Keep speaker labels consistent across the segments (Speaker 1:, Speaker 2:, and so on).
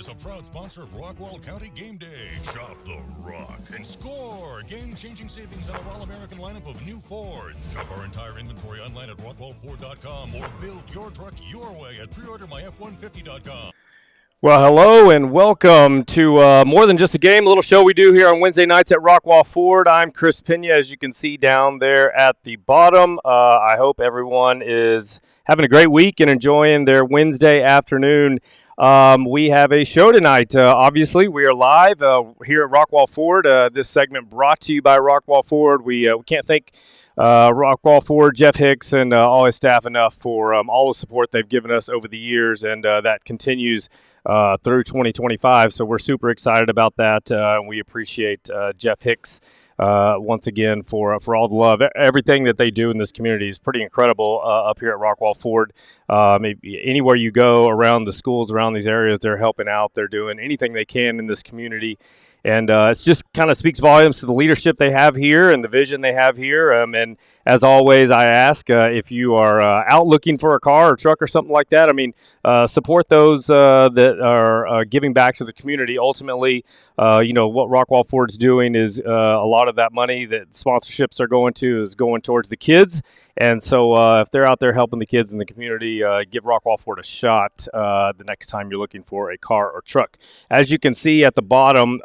Speaker 1: is a proud sponsor of Rockwall County Game Day. Shop the Rock and score game-changing savings on our all-American lineup of new Fords. Shop our entire inventory online at rockwallford.com or build your truck your way at preordermyf150.com.
Speaker 2: Well, hello and welcome to More Than Just a Game, a little show we do here on Wednesday nights at Rockwall Ford. I'm Chris Pena, as you can see down there at the bottom. I hope everyone is having a great week and enjoying their Wednesday afternoon. We have a show tonight. Obviously, we are live here at Rockwall Ford. This segment brought to you by Rockwall Ford. We can't thank Rockwall Ford, Jeff Hicks, and all his staff enough for all the support they've given us over the years, and that continues through 2025. So we're super excited about that. We appreciate Jeff Hicks once again for all the love. Everything that they do in this community is pretty incredible up here at Rockwall Ford. Maybe anywhere you go around the schools around these areas, they're helping out. They're doing anything they can in this community. And it just kind of speaks volumes to the leadership they have here and the vision they have here. And as always, I ask if you are out looking for a car or truck or something like that, support those that are giving back to the community. Ultimately, what Rockwall Ford's doing is a lot of that money that sponsorships are going to is going towards the kids. And so if they're out there helping the kids in the community, give Rockwall Ford a shot the next time you're looking for a car or truck. As you can see at the bottom,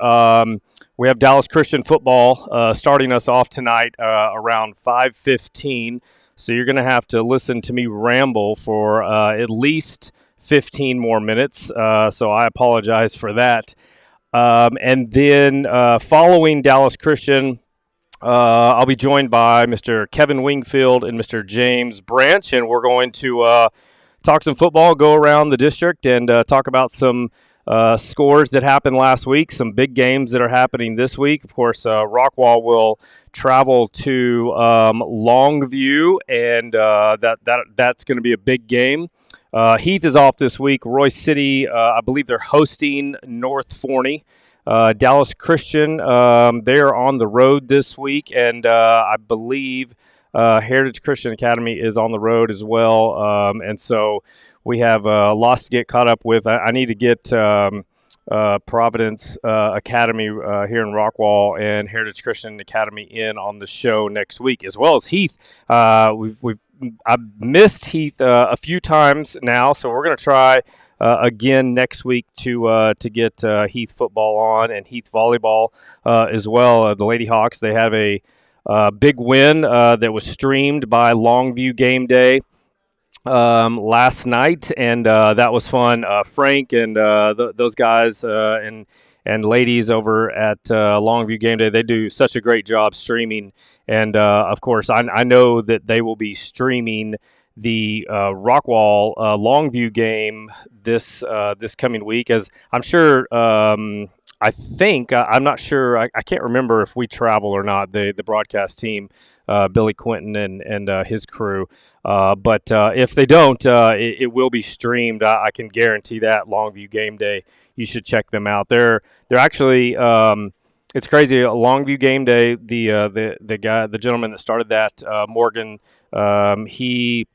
Speaker 2: we have Dallas Christian football starting us off tonight around 5:15. So you're going to have to listen to me ramble for at least 15 more minutes. So I apologize for that. And then following Dallas Christian, I'll be joined by Mr. Kevin Wingfield and Mr. James Branch, and we're going to talk some football, go around the district, and talk about some scores that happened last week, some big games that are happening this week. Of course, Rockwall will travel to Longview, and that's going to be a big game. Heath is off this week. Royce City, I believe they're hosting North Forney. Dallas Christian, they are on the road this week, and I believe Heritage Christian Academy is on the road as well. And so we have lots to get caught up with. I need to get Providence Academy here in Rockwall and Heritage Christian Academy in on the show next week, as well as Heath. I've missed Heath a few times now, so we're going to try again next week to get Heath football on and Heath volleyball as well. The Lady Hawks, they have a big win that was streamed by Longview Game Day last night, and that was fun. Frank and those guys and ladies over at Longview Game Day, they do such a great job streaming. And of course, I know that they will be streaming the Rockwall Longview game this coming week, as I'm sure. I'm not sure. I can't remember if we travel or not. The broadcast team, Billy Quinton and his crew. But if they don't, it will be streamed. I can guarantee that. Longview Game Day. You should check them out. They're actually. It's crazy. Longview Game Day. The gentleman that started that, Morgan. He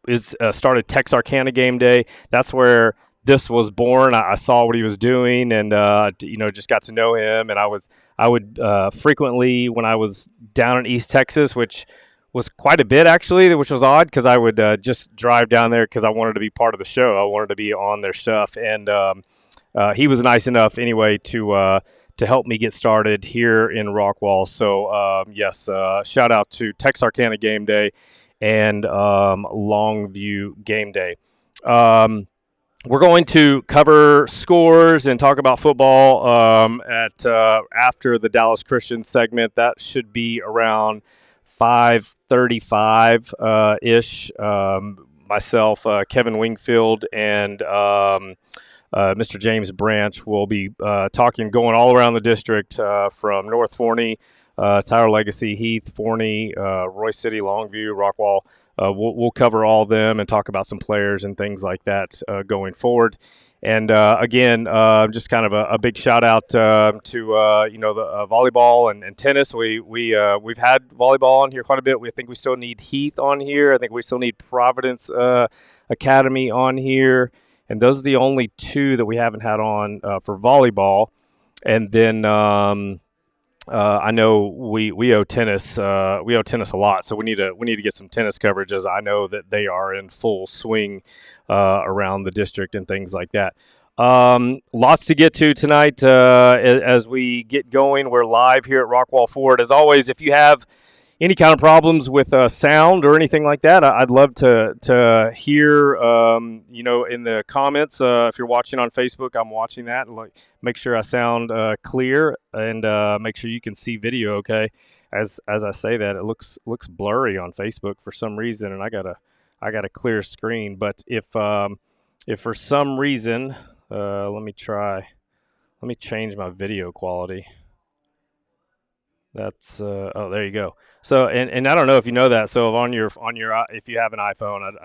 Speaker 2: started Texarkana Game Day. That's where this was born. I saw what he was doing, and just got to know him. And I would frequently, when I was down in East Texas, which was quite a bit actually, which was odd because I would just drive down there because I wanted to be part of the show. I wanted to be on their stuff, and he was nice enough anyway to help me get started here in Rockwall. So yes, shout out to Texarkana Game Day and Longview Game Day. We're going to cover scores and talk about football after the Dallas Christian segment. That should be around 5:35 ish. Myself, Kevin Wingfield, and Mr. James Branch will be going all around the district from North Forney, Tyler Legacy, Heath, Forney, Royce City, Longview, Rockwall. We'll cover all of them and talk about some players and things like that going forward. And again, just kind of a big shout out to the volleyball and tennis. We've had volleyball on here quite a bit. We think we still need Heath on here. I think we still need Providence Academy on here. and those are the only two that we haven't had on for volleyball. And then I know we owe tennis a lot, so we need to get some tennis coverage, as I know that they are in full swing around the district and things like that. Lots to get to tonight as we get going. We're live here at Rockwall Ford. As always, if you have any kind of problems with sound or anything like that, I'd love to hear, in the comments. If you're watching on Facebook, I'm watching that. Make sure I sound clear, and make sure you can see video okay. As I say that, it looks blurry on Facebook for some reason, and I got a clear screen. But if for some reason, let me change my video quality. That's oh, there you go. So and I don't know if you know that. So on your if you have an iPhone,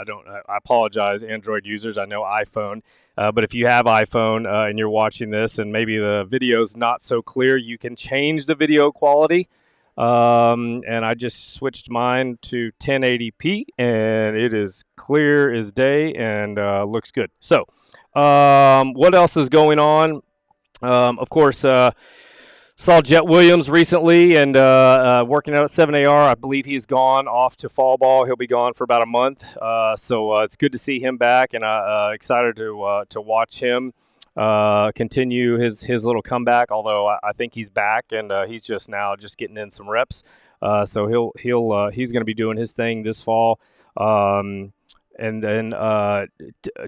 Speaker 2: I apologize, Android users. I know iPhone, but if you have iPhone and you're watching this and maybe the video's not so clear, you can change the video quality. And I just switched mine to 1080p, and it is clear as day and looks good. So what else is going on? Of course. Saw Jet Williams recently and working out at 7AR. I believe he's gone off to fall ball. He'll be gone for about a month. So it's good to see him back, and excited to watch him continue his little comeback. Although I think he's back, and he's just getting in some reps. So he's going to be doing his thing this fall. And then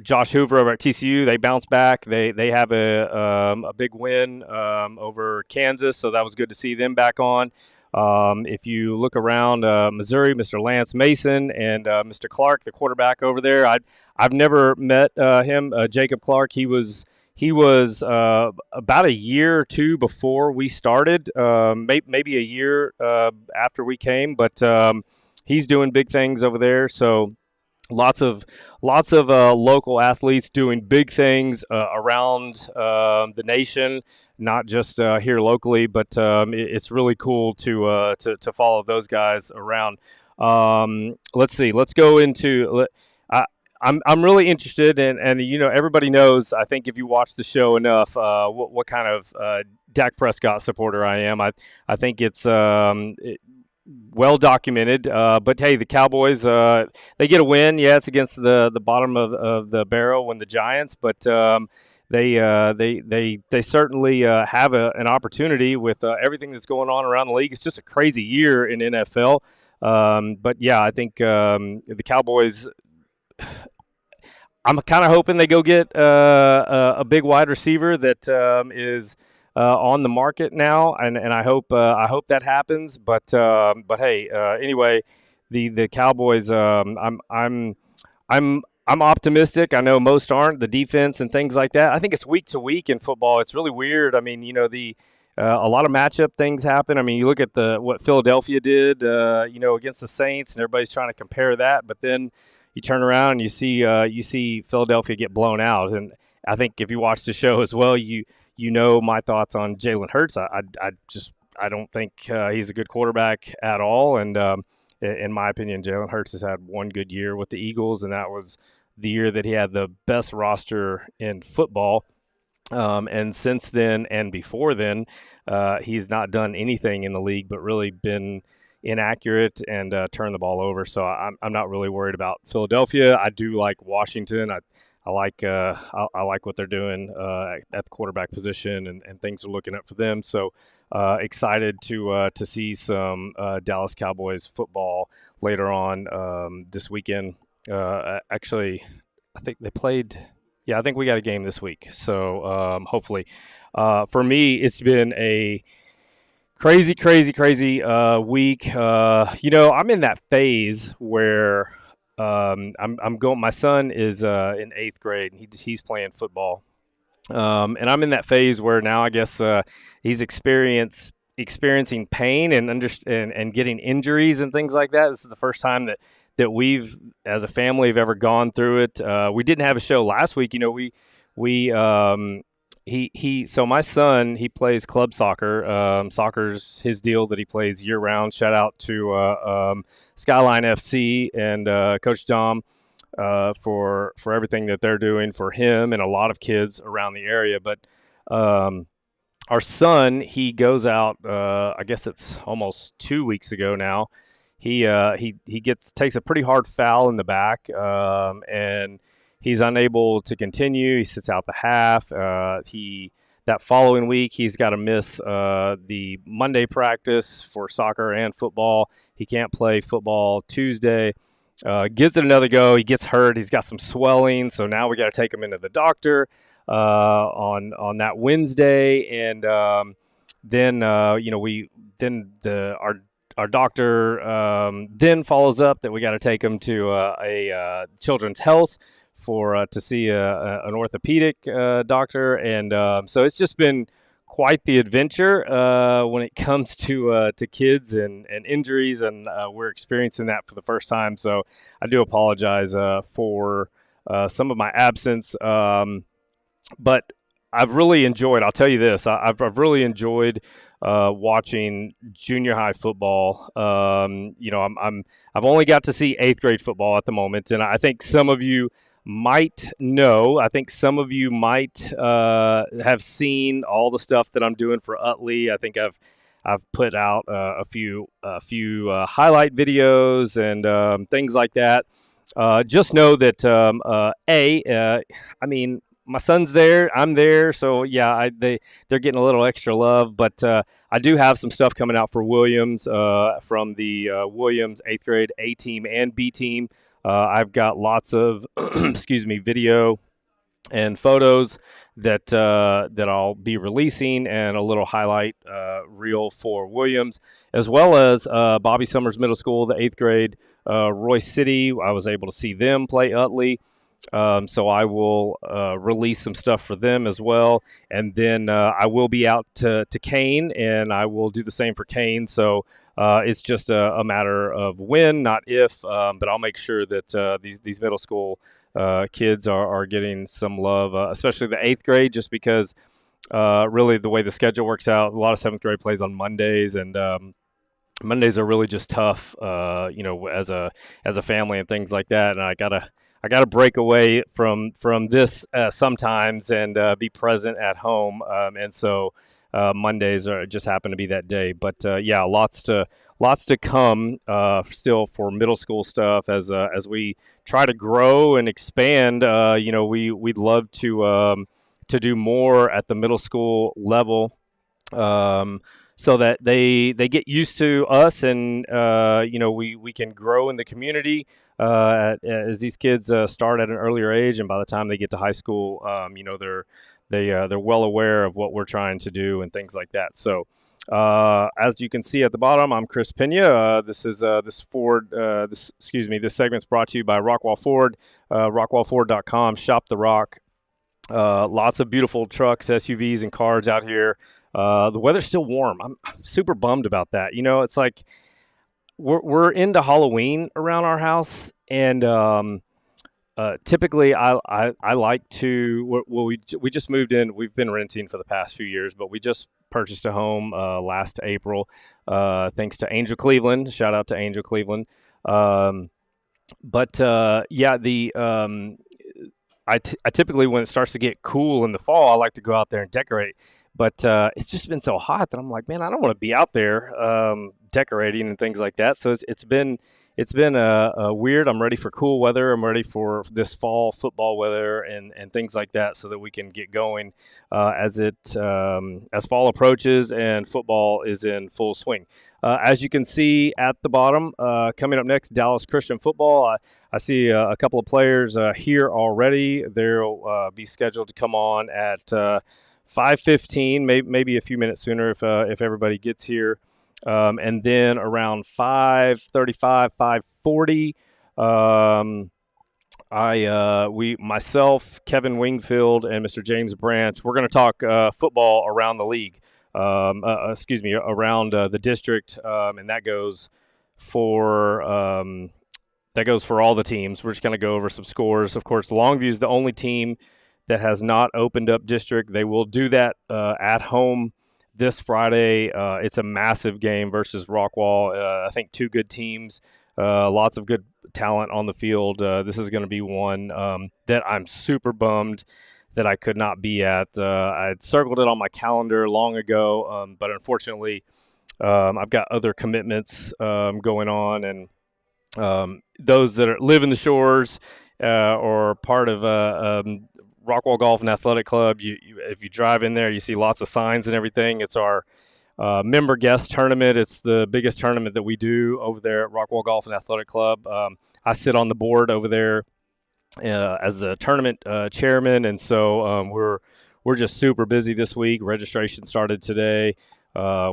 Speaker 2: Josh Hoover over at TCU, they bounced back. They have a big win over Kansas, so that was good to see them back on. If you look around Missouri, Mr. Lance Mason and Mr. Clark, the quarterback over there, I've never met him, Jacob Clark. He was about a year or two before we started, maybe a year after we came, but he's doing big things over there. So. Lots of local athletes doing big things around the nation, not just here locally, but it's really cool to follow those guys around. Let's see. Let's go into. I'm really interested in, and everybody knows. I think if you watch the show enough, what kind of Dak Prescott supporter I am. I think it's well documented, but hey, the Cowboys, they get a win. Yeah, it's against the bottom of the barrel when the Giants, but they certainly have an opportunity with everything that's going on around the league. It's just a crazy year in NFL, but yeah, I think the Cowboys. I'm kind of hoping they go get a big wide receiver that is. On the market now, and I hope that happens. But hey, anyway, the Cowboys. I'm optimistic. I know most aren't. The defense and things like that. I think it's week to week in football. It's really weird. I mean, a lot of matchup things happen. I mean, you look at what Philadelphia did, against the Saints, and everybody's trying to compare that. But then you turn around and you see Philadelphia get blown out. And I think if you watch the show as well, you know my thoughts on Jalen Hurts. I don't think he's a good quarterback at all. And in my opinion, Jalen Hurts has had one good year with the Eagles, and that was the year that he had the best roster in football. And since then and before then, he's not done anything in the league but really been inaccurate and turned the ball over. So I'm not really worried about Philadelphia. I do like Washington. I like what they're doing at the quarterback position, and things are looking up for them. So excited to see some Dallas Cowboys football later on this weekend. Actually, I think they played. Yeah, I think we got a game this week. So hopefully, for me, it's been a crazy week. I'm in that phase where. I'm going. My son is in 8th grade, and he's playing football, and I'm in that phase where now I guess he's experiencing pain and getting injuries and things like that. This is the first time that we've, as a family, have ever gone through it. We didn't have a show last week. So my son, he plays club soccer. Soccer's his deal that he plays year round. Shout out to Skyline FC and Coach Dom. for everything that they're doing for him and a lot of kids around the area. But our son, he goes out. I guess it's almost 2 weeks ago now. He takes a pretty hard foul in the back, and he's unable to continue. He sits out the half. That following week, he's got to miss the Monday practice for soccer and football. He can't play football Tuesday. Gives it another go. He gets hurt. He's got some swelling, so now we got to take him into the doctor on that Wednesday, and then our doctor then follows up that we got to take him to a children's health to see an orthopedic doctor, and so it's just been quite the adventure when it comes to kids and injuries, and we're experiencing that for the first time. So I do apologize for some of my absence, but I've really enjoyed. I'll tell you this: I've really enjoyed watching junior high football. I've only got to see 8th grade football at the moment, and I think some of you might know. I think some of you might have seen all the stuff that I'm doing for Utley. I think I've put out a few highlight videos and things like that. Just know that I mean, my son's there, I'm there, so yeah, they're getting a little extra love. But I do have some stuff coming out for Williams from the Williams 8th grade A team and B team. I've got lots of video and photos that I'll be releasing, and a little highlight reel for Williams, as well as Bobby Summers Middle School, the 8th grade, Royce City. I was able to see them play Utley. So I will release some stuff for them as well. And then I will be out to Kane, and I will do the same for Kane. So it's just a matter of when, not if. But I'll make sure that these middle school kids are getting some love, especially the 8th grade, just because really the way the schedule works out, a lot of 7th grade plays on Mondays, and Mondays are really just tough, as a family and things like that. And I gotta break away from this sometimes and be present at home. And so Mondays just happen to be that day. But yeah, lots to come still for middle school stuff as we try to grow and expand. We'd love to do more at the middle school level. So that they get used to us, and we can grow in the community as these kids start at an earlier age, and by the time they get to high school, they're well aware of what we're trying to do and things like that. So as you can see at the bottom, I'm Chris Pena. This segment's brought to you by Rockwall Ford, rockwallford.com. Shop the Rock. Lots of beautiful trucks, SUVs, and cars out here. The weather's still warm. I'm super bummed about that. It's like we're into Halloween around our house, and typically I like to. We just moved in. We've been renting for the past few years, but we just purchased a home last April, thanks to Angel Cleveland. Shout out to Angel Cleveland. I typically, when it starts to get cool in the fall, I like to go out there and decorate. But it's just been so hot that I'm like, man, I don't want to be out there decorating and things like that. So it's been weird. I'm ready for cool weather. I'm ready for this fall football weather and things like that, so that we can get going as fall approaches and football is in full swing. As you can see at the bottom, coming up next, Dallas Christian football. I see a couple of players here already. They'll be scheduled to come on at 5:15, maybe a few minutes sooner if everybody gets here. And then around 5:35, 5:40, myself, Kevin Wingfield, and Mr. James Branch, we're going to talk football around the league. Around the district, and that goes for all the teams. We're just going to go over some scores. Of course, Longview is the only team that has not opened up district. They will do that at home this Friday. It's a massive game versus Rockwall. I think two good teams. lots of good talent on the field. This is going to be one that I'm super bummed that I could not be at. I had circled it on my calendar long ago, but unfortunately, I've got other commitments going on, and those that live in the shores or part of Rockwall Golf and Athletic Club, if you drive in there, you see lots of signs and everything. It's our member guest tournament. It's the biggest tournament that we do over there at Rockwall Golf and Athletic Club. I sit on the board over there as the tournament chairman, and so we're just super busy this week. Registration started today.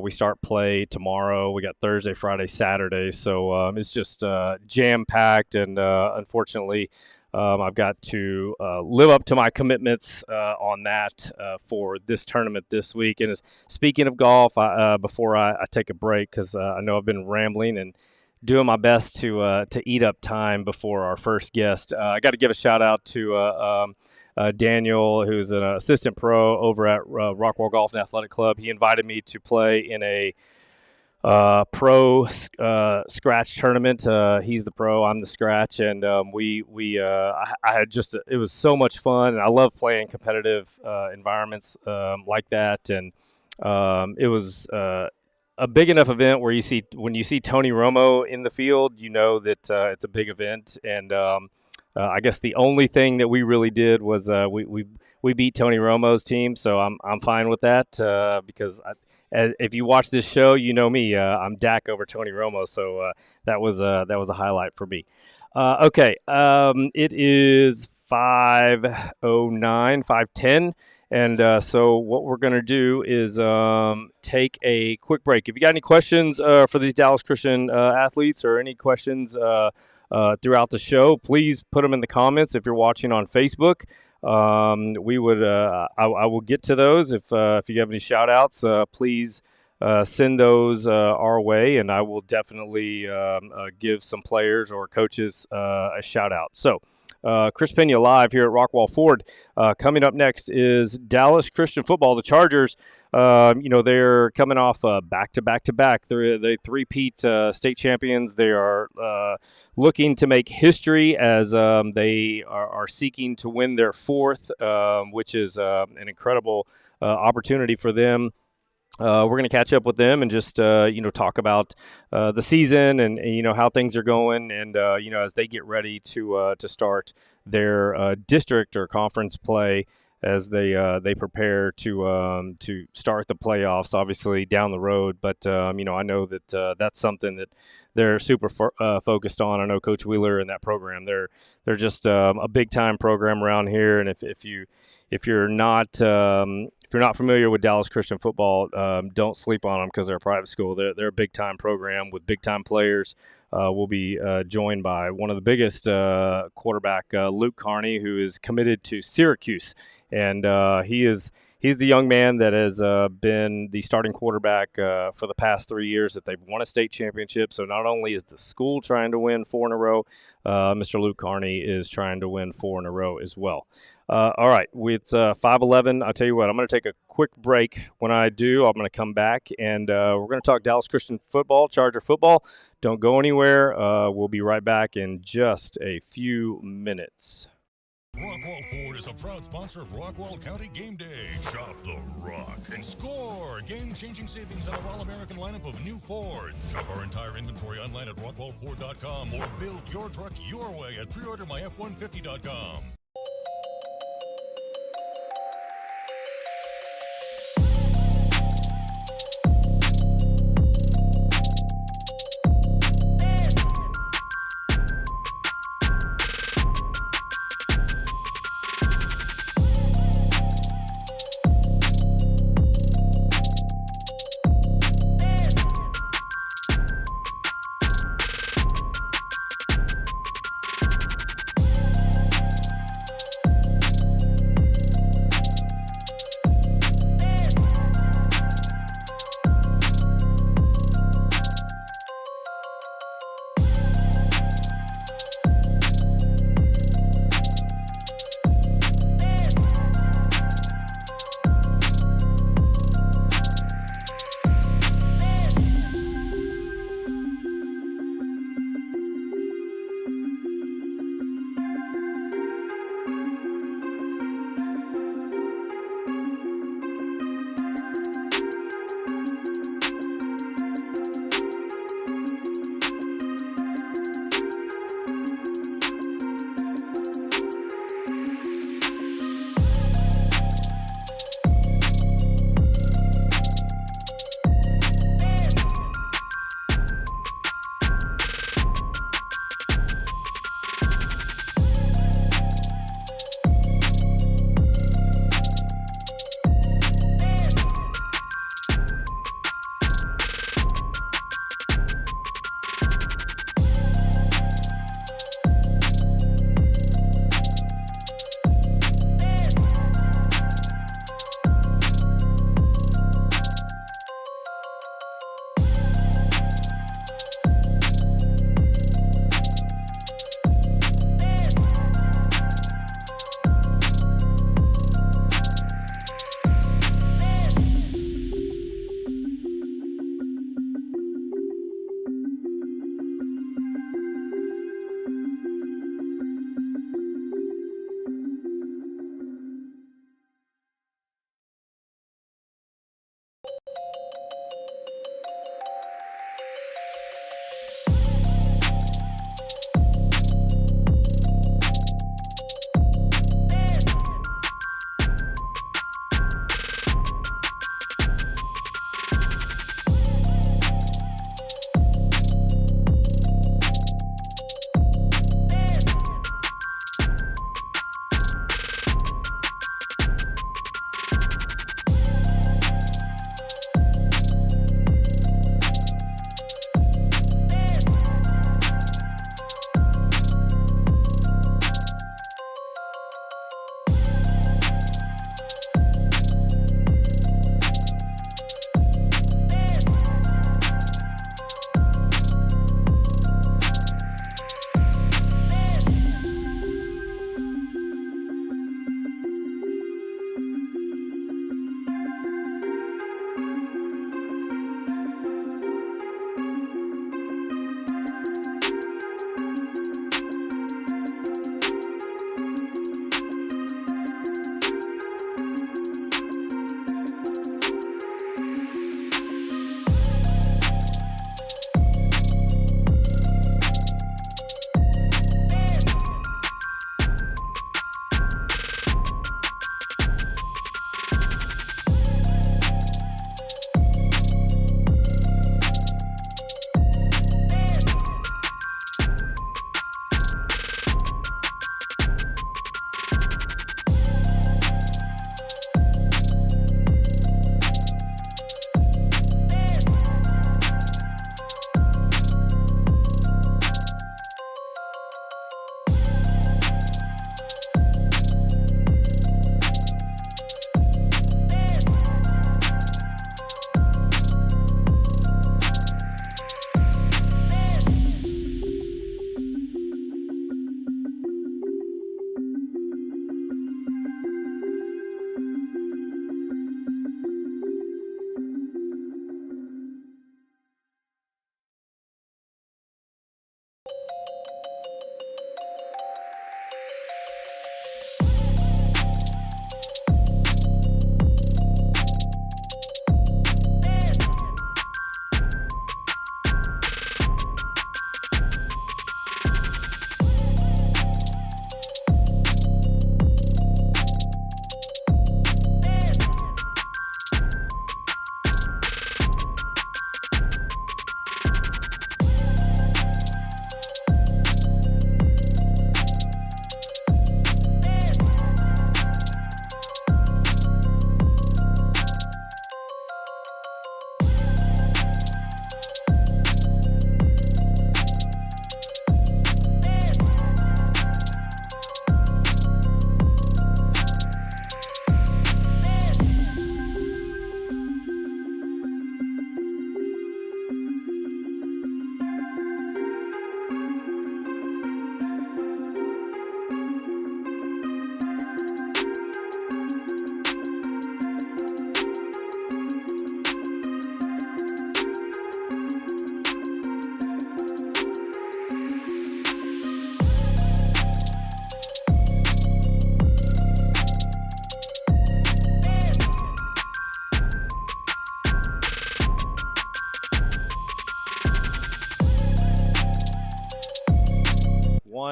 Speaker 2: We start play tomorrow. We got Thursday, Friday, Saturday, so it's just jam-packed, and unfortunately, I've got to live up to my commitments on that for this tournament this week. And speaking of golf, before I take a break, because I know I've been rambling and doing my best to eat up time before our first guest, I got to give a shout out to Daniel, who's an assistant pro over at Rockwall Golf and Athletic Club. He invited me to play in a pro scratch tournament. He's the pro, I'm the scratch, and I had it was so much fun, and I love playing competitive environments like that, and it was a big enough event where when you see Tony Romo in the field, you know that it's a big event. And I guess the only thing that we really did was we beat Tony Romo's team, so I'm fine with that because if you watch this show, you know me. I'm Dak over Tony Romo, so that was a highlight for me. Okay, it is 5:09, 5:10. And so what we're going to do is take a quick break. If you got any questions for these Dallas Christian athletes or any questions throughout the show, please put them in the comments. If you're watching on Facebook, I will get to those. If you have any shout outs, please send those our way, and I will definitely give some players or coaches a shout out. So Chris Pena live here at Rockwall Ford. Coming up next is Dallas Christian football. The Chargers, they're coming off back-to-back. They three-peat state champions. They are looking to make history as they are seeking to win their fourth, which is an incredible opportunity for them. We're going to catch up with them and just, talk about the season and how things are going. And, as they get ready to start their district or conference play as they prepare to start the playoffs, obviously down the road. But, I know that that's something that they're super focused on. I know Coach Wheeler and that program, they're just a big time program around here. And if you're not familiar with Dallas Christian football, don't sleep on them because they're a private school. They're a big-time program with big-time players. We'll be joined by one of the biggest quarterback, Luke Carney, who is committed to Syracuse. And he's the young man that has been the starting quarterback for the past 3 years that they've won a state championship. So not only is the school trying to win 4 in a row, Mr. Luke Carney is trying to win 4 in a row as well. All right, it's 5:11. I'll tell you what, I'm going to take a quick break. When I do, I'm going to come back, and we're going to talk Dallas Christian football, Charger football. Don't go anywhere. We'll be right back in just a few minutes.
Speaker 1: Rockwall Ford is a proud sponsor of Rockwall County Game Day. Shop the Rock and score game-changing savings on our all-American lineup of new Fords. Shop our entire inventory online at rockwallford.com or build your truck your way at preordermyf150.com.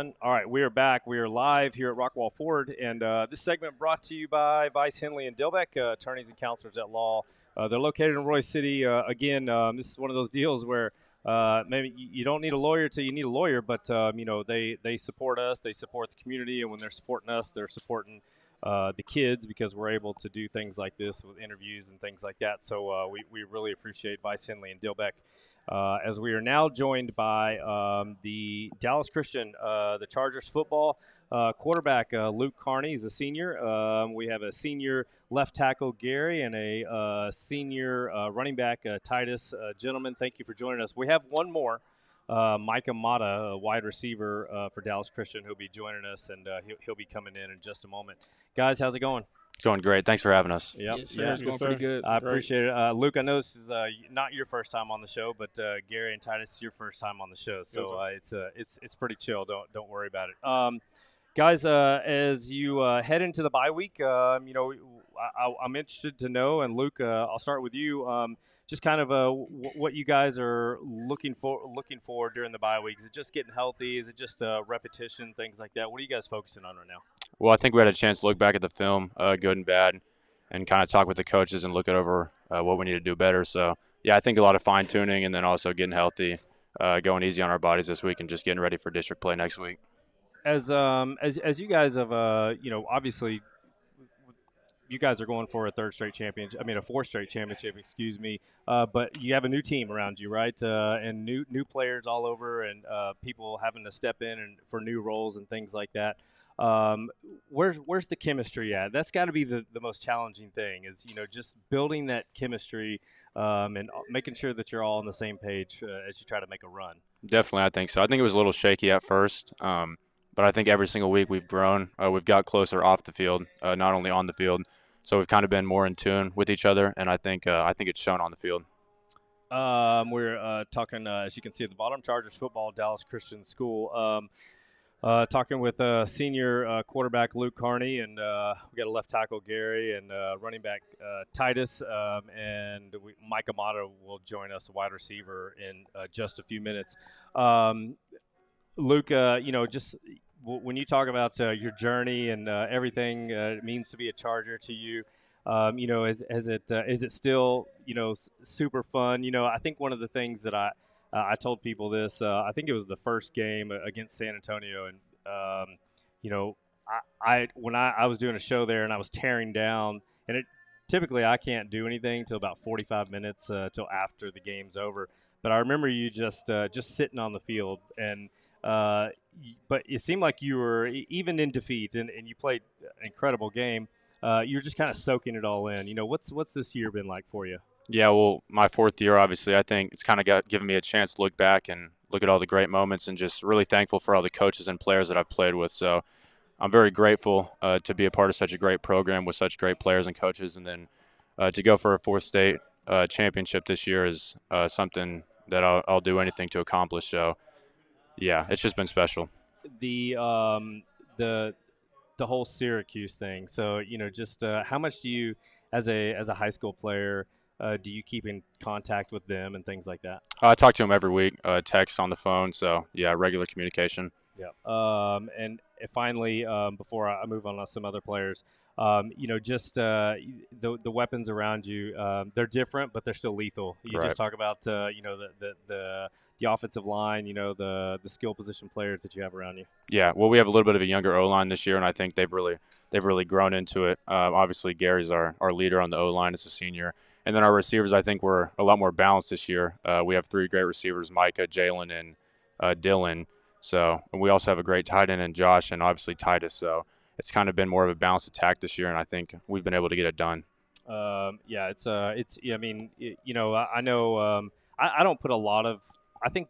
Speaker 2: everyone. All right, we are back. We are live here at Rockwall Ford, and this segment brought to you by Vice Henley and Dilbeck, attorneys and counselors at law. They're located in Royce City. Again, this is one of those deals where maybe you don't need a lawyer till you need a lawyer, but they support us, they support the community, and when they're supporting us, they're supporting the kids because we're able to do things like this with interviews and things like that. So we really appreciate Vice Henley and Dilbeck. As we are now joined by the Dallas Christian, the Chargers football quarterback, Luke Carney. He's a senior. We have a senior left tackle, Gary, and a senior running back, Titus. Gentlemen, thank you for joining us. We have one more, Micah Mata, a wide receiver for Dallas Christian, who'll be joining us, and he'll be coming in just a moment. Guys, how's it going?
Speaker 3: It's going great. Thanks for having us.
Speaker 2: Yep.
Speaker 4: Yes, sir. It's going pretty good.
Speaker 2: I appreciate it. Luke, I know this is not your first time on the show, but Gary and Titus, it's your first time on the show, so it's pretty chill. Don't worry about it. Guys, as you head into the bye week, I'm interested to know, and Luke, I'll start with you. Just kind of what you guys are looking for during the bye week. Is it just getting healthy? Is it just repetition, things like that? What are you guys focusing on right now?
Speaker 3: Well, I think we had a chance to look back at the film, good and bad, and kind of talk with the coaches and look it over what we need to do better. So, yeah, I think a lot of fine-tuning and then also getting healthy, going easy on our bodies this week and just getting ready for district play next week.
Speaker 2: As you guys have, obviously – you guys are going for a fourth straight championship, excuse me. But you have a new team around you, right? And new players all over, and people having to step in and for new roles and things like that. Where's the chemistry at? That's got to be the most challenging thing. Is just building that chemistry and making sure that you're all on the same page as you try to make a run.
Speaker 3: Definitely, I think so. I think it was a little shaky at first, but I think every single week we've grown. We've got closer off the field, not only on the field. So we've kind of been more in tune with each other, and I think it's shown on the field.
Speaker 2: We're talking, as you can see at the bottom, Chargers football, Dallas Christian School. Talking with senior quarterback Luke Carney, and we got a left tackle Gary, and running back Titus, and Micah Mata will join us, a wide receiver, in just a few minutes. Luke, just when you talk about your journey and everything it means to be a Charger to you, is it still super fun? I think one of the things that I told people this. I think it was the first game against San Antonio, and when I was doing a show there and I was tearing down, and typically I can't do anything till about 45 minutes till after the game's over. But I remember you just sitting on the field, and but it seemed like you were, even in defeat, and you played an incredible game. You were just kind of soaking it all in. What's this year been like for you?
Speaker 3: Yeah, well, my fourth year, obviously, I think it's kind of given me a chance to look back and look at all the great moments, and just really thankful for all the coaches and players that I've played with. So I'm very grateful to be a part of such a great program with such great players and coaches, and then to go for a fourth state championship this year is something that I'll do anything to accomplish. So, yeah, it's just been special.
Speaker 2: The whole Syracuse thing. So just how much do you, as a high school player, do you keep in contact with them and things like that?
Speaker 3: I talk to them every week, text, on the phone. So, yeah, regular communication.
Speaker 2: Yeah. And finally, before I move on to some other players, just the weapons around you, they're different, but they're still lethal. You
Speaker 3: Right.
Speaker 2: just talk about, the offensive line, the skill position players that you have around you.
Speaker 3: Yeah, well, we have a little bit of a younger O-line this year, and I think they've really grown into it. Obviously, Gary's our leader on the O-line as a senior. And then our receivers, I think, were a lot more balanced this year. We have three great receivers, Micah, Jalen, and Dylan. So, and we also have a great tight end in Josh and obviously Titus. So it's kind of been more of a balanced attack this year, and I think we've been able to get it done.
Speaker 2: Yeah, I mean, I know I don't put a lot of. I think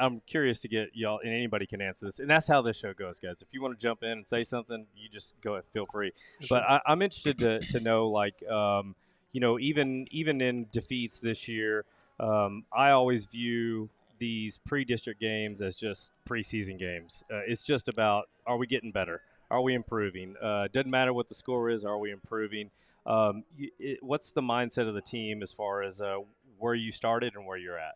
Speaker 2: I'm curious to get y'all, and anybody can answer this, and that's how this show goes, guys. If you want to jump in and say something, you just go ahead, feel free.
Speaker 4: Sure.
Speaker 2: But I'm interested to know, like, even in defeats this year, I always view these pre-district games as just preseason games. It's just about, are we getting better? Are we improving? Doesn't matter what the score is. Are we improving? What's the mindset of the team as far as where you started and where you're at?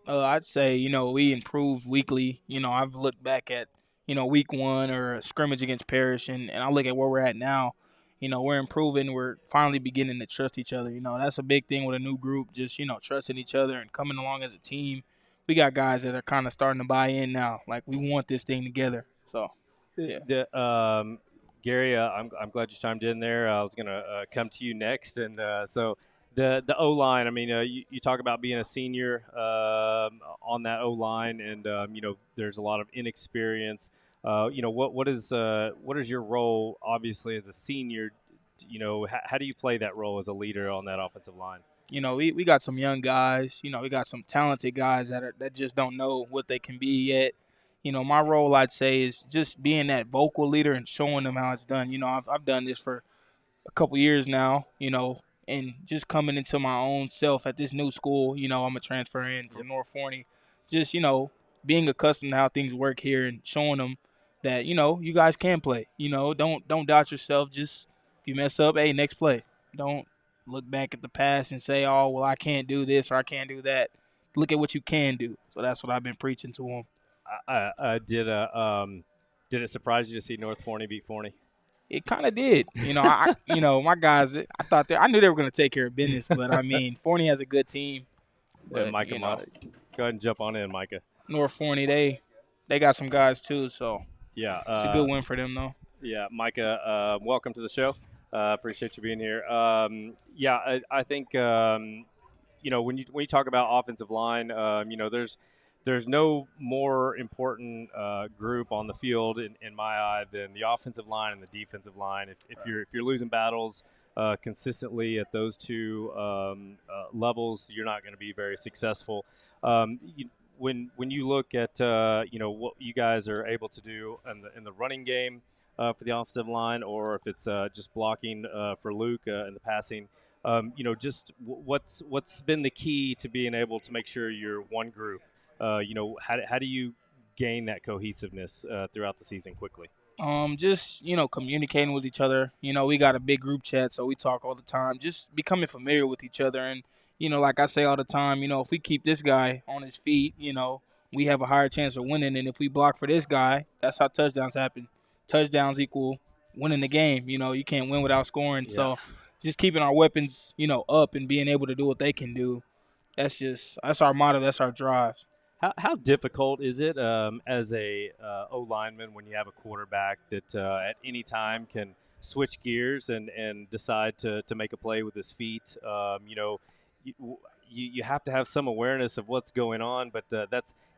Speaker 4: I'd say, we improve weekly. I've looked back at, week 1 or a scrimmage against Parrish, and I look at where we're at now. We're improving. We're finally beginning to trust each other. That's a big thing with a new group, just, trusting each other and coming along as a team. We got guys that are kind of starting to buy in now. Like, we want this thing together. So, yeah.
Speaker 2: Gary, I'm glad you chimed in there. I was going to come to you next. And so the O-line, I mean, you talk about being a senior on that O-line, and, there's a lot of inexperience. What is your role, obviously, as a senior? How do you play that role as a leader on that offensive line?
Speaker 4: We got some young guys. We got some talented guys that just don't know what they can be yet. My role, I'd say, is just being that vocal leader and showing them how it's done. I've done this for a couple years now, and just coming into my own self at this new school. I'm a transfer in from North Forney. Just, being accustomed to how things work here and showing them that, you guys can play. Don't doubt yourself. Just if you mess up, hey, next play. Don't look back at the past and say, oh, well, I can't do this or I can't do that. Look at what you can do. So that's what I've been preaching to them.
Speaker 2: Did it surprise you to see North Forney beat Forney?
Speaker 4: It kind of did. My guys, I knew they were going to take care of business, but, I mean, Forney has a good team. But,
Speaker 2: Micah, go ahead and jump on in, Micah.
Speaker 4: North Forney, they got some guys too, so
Speaker 2: yeah,
Speaker 4: it's a good win for them, though.
Speaker 2: Yeah, Micah, welcome to the show. Appreciate you being here. I think when you talk about offensive line, there's no more important group on the field in my eye than the offensive line and the defensive line. If you're losing battles consistently at those two levels, you're not going to be very successful. When you look at what you guys are able to do in the running game for the offensive line, or if it's just blocking for Luke in the passing, just what's been the key to being able to make sure you're one group? How do you gain that cohesiveness throughout the season quickly?
Speaker 4: Just communicating with each other. We got a big group chat, so we talk all the time. Just becoming familiar with each other, and like I say all the time, if we keep this guy on his feet, we have a higher chance of winning. And if we block for this guy, that's how touchdowns happen. Touchdowns equal winning the game. You can't win without scoring. Yeah. So just keeping our weapons, up and being able to do what they can do. That's our motto. That's our drive.
Speaker 2: How difficult is it as a O-lineman when you have a quarterback that at any time can switch gears and decide to make a play with his feet? You have to have some awareness of what's going on, but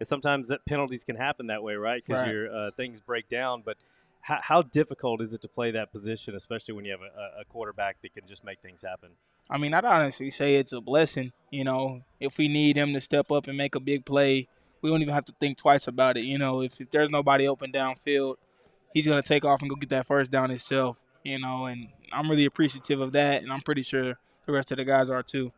Speaker 2: sometimes that penalties can happen that way, right? Because your things break down. But how difficult is it to play that position, especially when you have a quarterback that can just make things happen?
Speaker 4: I mean, I'd honestly say it's a blessing. If we need him to step up and make a big play, we don't even have to think twice about it. If there's nobody open downfield, he's going to take off and go get that first down himself, and I'm really appreciative of that, and I'm pretty sure the rest of the guys are too.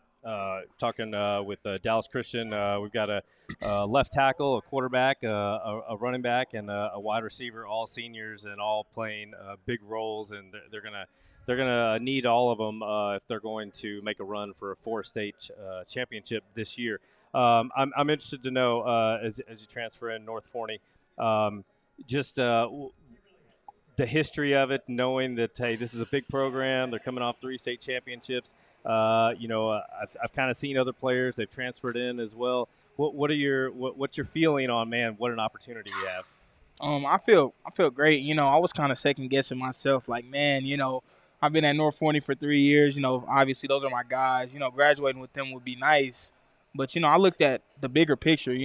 Speaker 2: Talking with Dallas Christian, we've got a left tackle, a quarterback, a running back, and a wide receiver, all seniors and all playing big roles, and they're gonna need all of them if they're going to make a run for a four-state championship this year. I'm interested to know as you transfer in North Forney, the history of it, knowing that, hey, this is a big program. They're coming off 3 state championships. I've kind of seen other players. They've transferred in as well. What's your feeling on, man, what an opportunity we have?
Speaker 4: I feel great. I was kind of second guessing myself, like, man, I've been at North Forney for 3 years. Obviously those are my guys. Graduating with them would be nice. But, I looked at the bigger picture,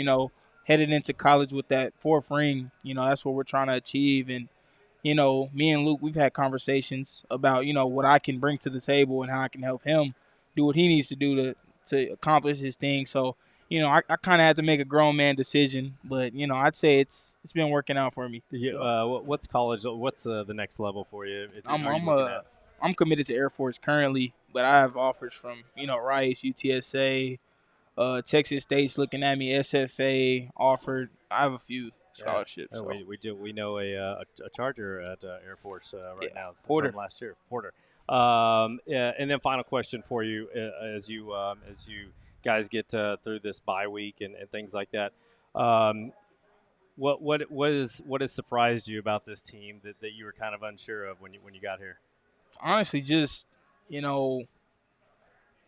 Speaker 4: headed into college with that 4th ring. That's what we're trying to achieve. And, me and Luke, we've had conversations about, what I can bring to the table and how I can help him do what he needs to do to accomplish his thing. So, I kind of had to make a grown man decision. But, I'd say it's been working out for me.
Speaker 2: What's college? What's the next level for you?
Speaker 4: I'm committed to Air Force currently, but I have offers from, Rice, UTSA, Texas State's looking at me, SFA offered. I have a few scholarships. So.
Speaker 2: We know a Charger at Air Force now.
Speaker 4: Porter.
Speaker 2: From last year, Porter. And then final question for you as you guys get through this bye week and things like that. What has surprised you about this team that you were kind of unsure of when you got here?
Speaker 4: Honestly, just let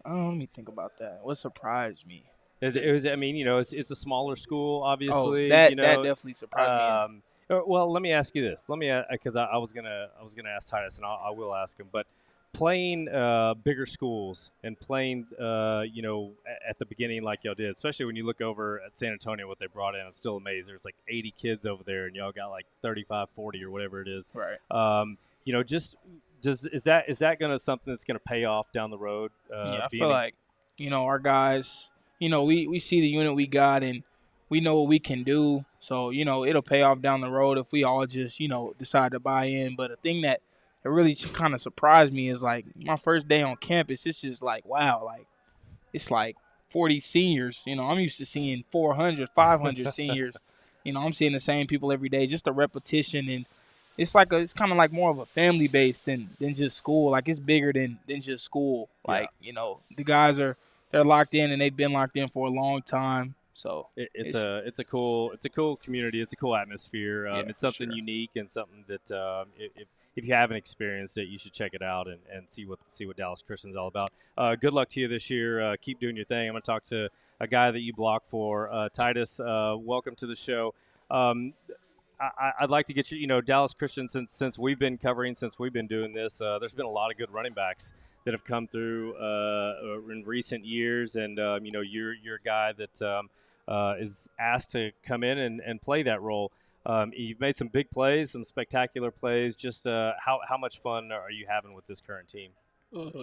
Speaker 4: me think about that. What surprised me?
Speaker 2: I mean, it's a smaller school,
Speaker 4: Oh,
Speaker 2: obviously.
Speaker 4: that definitely surprised me.
Speaker 2: Well, let me ask you this. Let me, because I was gonna ask Titus, and I will ask him. But playing bigger schools and playing, at the beginning like y'all did, especially when you look over at San Antonio, what they brought in, I'm still amazed. There's like 80 kids over there, and y'all got like 35, 40 or whatever it is.
Speaker 4: Right.
Speaker 2: Just is that gonna something that's gonna pay off down the road?
Speaker 4: I feel like, our guys, we see the unit we got and we know what we can do. So, it'll pay off down the road if we all just, decide to buy in. But the thing that really kind of surprised me is like my first day on campus, it's just like, wow, like it's like 40 seniors. I'm used to seeing 400, 500 seniors. I'm seeing the same people every day, just a repetition. And it's kind of like more of a family base than just school. Like it's bigger than just school. Like, the guys they're locked in and they've been locked in for a long time. So
Speaker 2: it's a cool community. It's a cool atmosphere. It's something
Speaker 4: sure.
Speaker 2: unique and something that if you haven't experienced it, you should check it out and see what Dallas Christian's all about. Good luck to you this year. Keep doing your thing. I'm going to talk to a guy that you block for, Titus. Welcome to the show. I'd like to get you, Dallas Christian, since we've been doing this, there's been a lot of good running backs that have come through in recent years, and you're a guy that is asked to come in and play that role. You've made some big plays, some spectacular plays. Just how much fun are you having with this current team?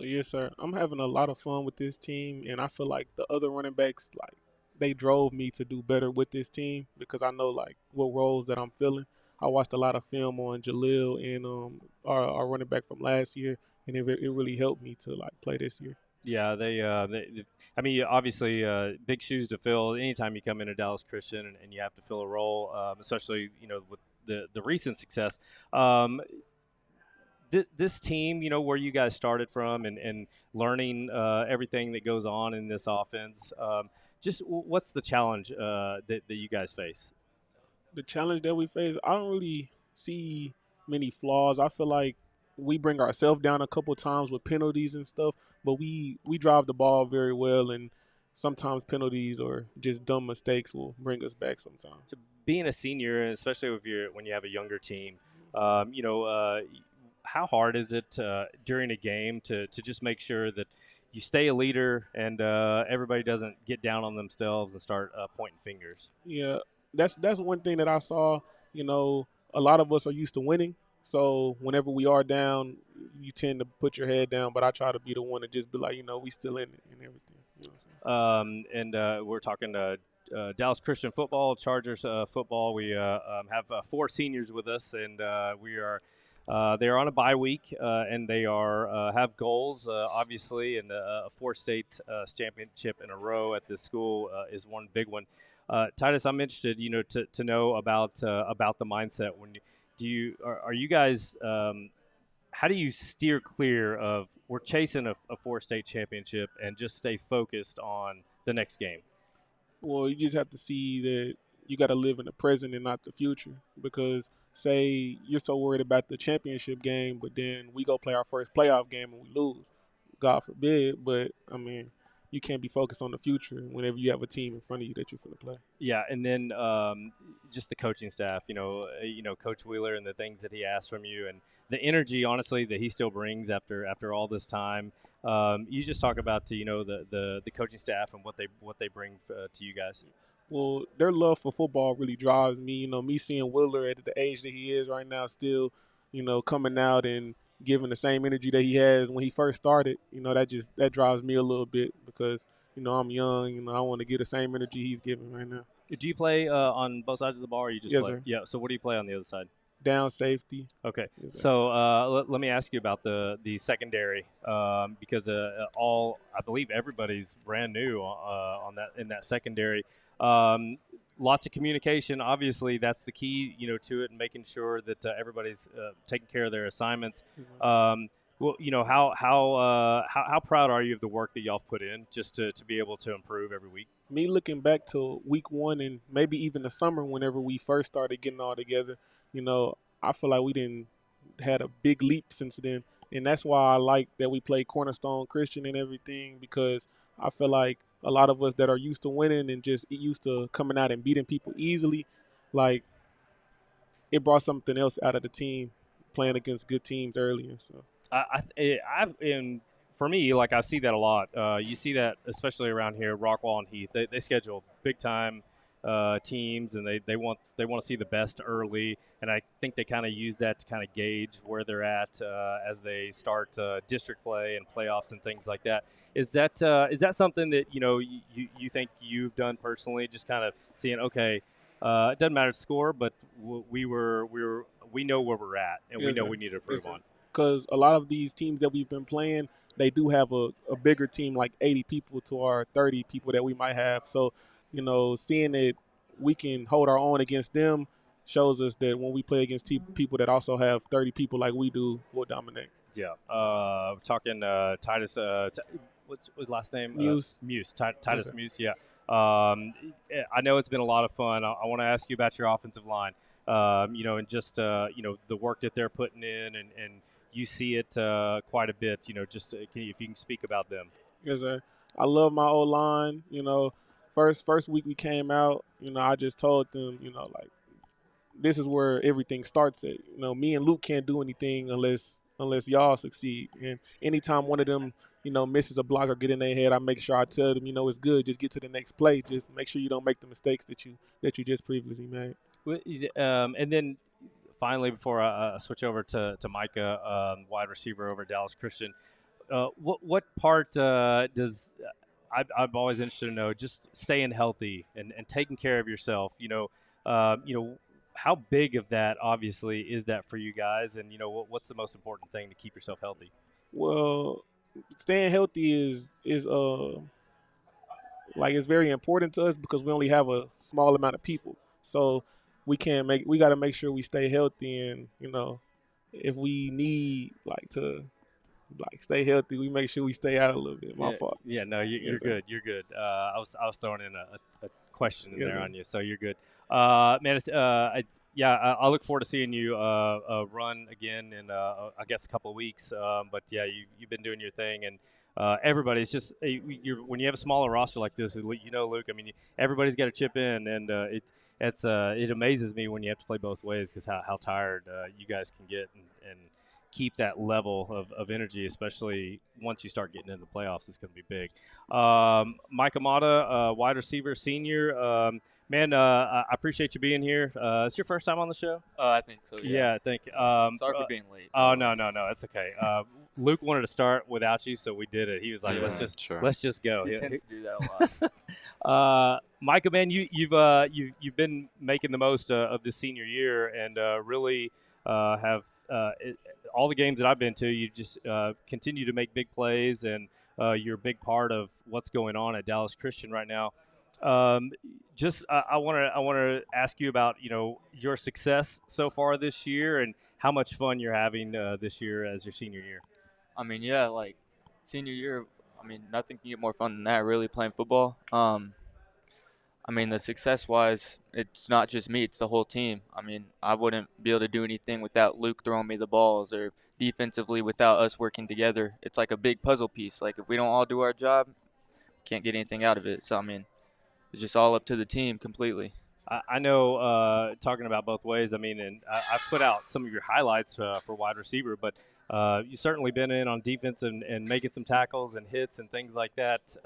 Speaker 5: Yes, sir. I'm having a lot of fun with this team, and I feel like the other running backs, like, they drove me to do better with this team because I know, like, what roles that I'm filling. I watched a lot of film on Jalil and our running back from last year, and it really helped me to, like, play this year.
Speaker 2: Yeah, I mean, obviously, big shoes to fill. Anytime you come into Dallas Christian and you have to fill a role, especially with the recent success. This team, where you guys started from and learning everything that goes on in this offense. Just what's the challenge that you guys face?
Speaker 5: The challenge that we face, I don't really see many flaws. I feel like we bring ourselves down a couple times with penalties and stuff, but we drive the ball very well, and sometimes penalties or just dumb mistakes will bring us back sometimes.
Speaker 2: Being a senior, especially when you have a younger team, how hard is it during a game to just make sure that you stay a leader and everybody doesn't get down on themselves and start pointing fingers?
Speaker 5: Yeah, that's one thing that I saw. A lot of us are used to winning, so whenever we are down, you tend to put your head down. But I try to be the one to just be like, we still in it and everything. You know what I'm saying?
Speaker 2: And we're talking Dallas Christian football, Chargers football. We have 4 seniors with us, and we are. They are on a bye week, and they are have goals, obviously, and a 4-state championship in a row at this school is one big one. Titus, I'm interested, to know about the mindset. Are you guys? How do you steer clear of we're chasing a 4-state championship and just stay focused on the next game?
Speaker 5: Well, you just have to see that you got to live in the present and not the future. Because say you're so worried about the championship game, but then we go play our first playoff game and we lose, God forbid. But I mean, you can't be focused on the future whenever you have a team in front of you that you're going to play.
Speaker 2: Yeah, and then just the coaching staff, Coach Wheeler and the things that he asks from you, and the energy, honestly, that he still brings after all this time. You just talk about the coaching staff and what they bring to you guys.
Speaker 5: Well, their love for football really drives me. Me seeing Wheeler at the age that he is right now, still, coming out and giving the same energy that he has when he first started, that drives me a little bit because, I'm young, I want to get the same energy he's giving right now.
Speaker 2: Do you play on both sides of the ball, or you just
Speaker 5: yes,
Speaker 2: play?
Speaker 5: Sir.
Speaker 2: Yeah. So what do you play on the other side?
Speaker 5: Down safety.
Speaker 2: Okay.
Speaker 5: Yes,
Speaker 2: so let me ask you about the secondary because I believe everybody's brand new in that secondary. Lots of communication. Obviously, that's the key, to it, and making sure that everybody's taking care of their assignments. Well, how proud are you of the work that y'all have put in just to be able to improve every week?
Speaker 5: Me looking back to week 1 and maybe even the summer whenever we first started getting all together, I feel like we didn't had a big leap since then. And that's why I like that we play Cornerstone Christian and everything, because I feel like a lot of us that are used to winning and just used to coming out and beating people easily, like it brought something else out of the team playing against good teams earlier. So
Speaker 2: And for me, like I see that a lot. You see that especially around here, Rockwall and Heath. They schedule big time teams, and they want to see the best early. And I think they kind of use that to kind of gauge where they're at as they start district play and playoffs and things like that. Is that something that you think you've done personally? Just kind of seeing, okay, it doesn't matter the score, but we know where we're at, and we know we need to improve on.
Speaker 5: Because a lot of these teams that we've been playing, they do have a bigger team, like 80 people to our 30 people that we might have. So, seeing that we can hold our own against them shows us that when we play against people that also have 30 people like we do, we'll dominate.
Speaker 2: Yeah. Talking Titus, what's his last name?
Speaker 5: Muse.
Speaker 2: Titus Muse, yeah. I know it's been a lot of fun. I want to ask you about your offensive line, and just, the work that they're putting in, and you see it quite a bit, just if you can speak about them.
Speaker 5: Yes, sir. I love my O-line. First week we came out, I just told them, like, this is where everything starts at. Me and Luke can't do anything unless y'all succeed. And anytime one of them, misses a block or get in their head, I make sure I tell them, it's good. Just get to the next play. Just make sure you don't make the mistakes that you just previously made.
Speaker 2: And then finally, before I switch over to Micah, wide receiver over Dallas Christian, what part does I'm always interested to know, just staying healthy and taking care of yourself, how big of that obviously is that for you guys, and what's the most important thing to keep yourself healthy?
Speaker 5: Well, staying healthy is like, it's very important to us because we only have a small amount of people. So we got to make sure we stay healthy, and if we need to stay healthy, we make sure we stay out a little bit. My fault.
Speaker 2: Yeah, no, you're good. You're good. I was throwing in a question in there on you, so you're good. Man, it's, I look forward to seeing you run again in I guess a couple of weeks. But yeah, you've been doing your thing, and everybody's just when you have a smaller roster like this, Luke. I mean, everybody's got to chip in, and it amazes me when you have to play both ways because how tired you guys can get and keep that level of energy, especially once you start getting into the playoffs. It's going to be big. Mike Amata, wide receiver, senior. Man, I appreciate you being here. It's your first time on the show?
Speaker 6: I think so, yeah.
Speaker 2: Yeah, I think.
Speaker 6: Sorry for being late.
Speaker 2: Oh, no, it's okay. Luke wanted to start without you, so we did it. He was like, let's just go.
Speaker 6: He tends to do that a lot.
Speaker 2: Micah, man, you've been making the most of this senior year, and really have all the games that I've been to, you just continue to make big plays, and you're a big part of what's going on at Dallas Christian right now. I want to ask you about your success so far this year and how much fun you're having this year as your senior year.
Speaker 6: I mean, yeah, like senior year. I mean, nothing can get more fun than that. Really playing football. I mean, the success-wise, it's not just me; it's the whole team. I mean, I wouldn't be able to do anything without Luke throwing me the balls, or defensively without us working together. It's like a big puzzle piece. Like if we don't all do our job, can't get anything out of it. So I mean, it's just all up to the team completely.
Speaker 2: I know, talking about both ways, I mean, and I've put out some of your highlights for wide receiver, but you've certainly been in on defense and making some tackles and hits and things like that.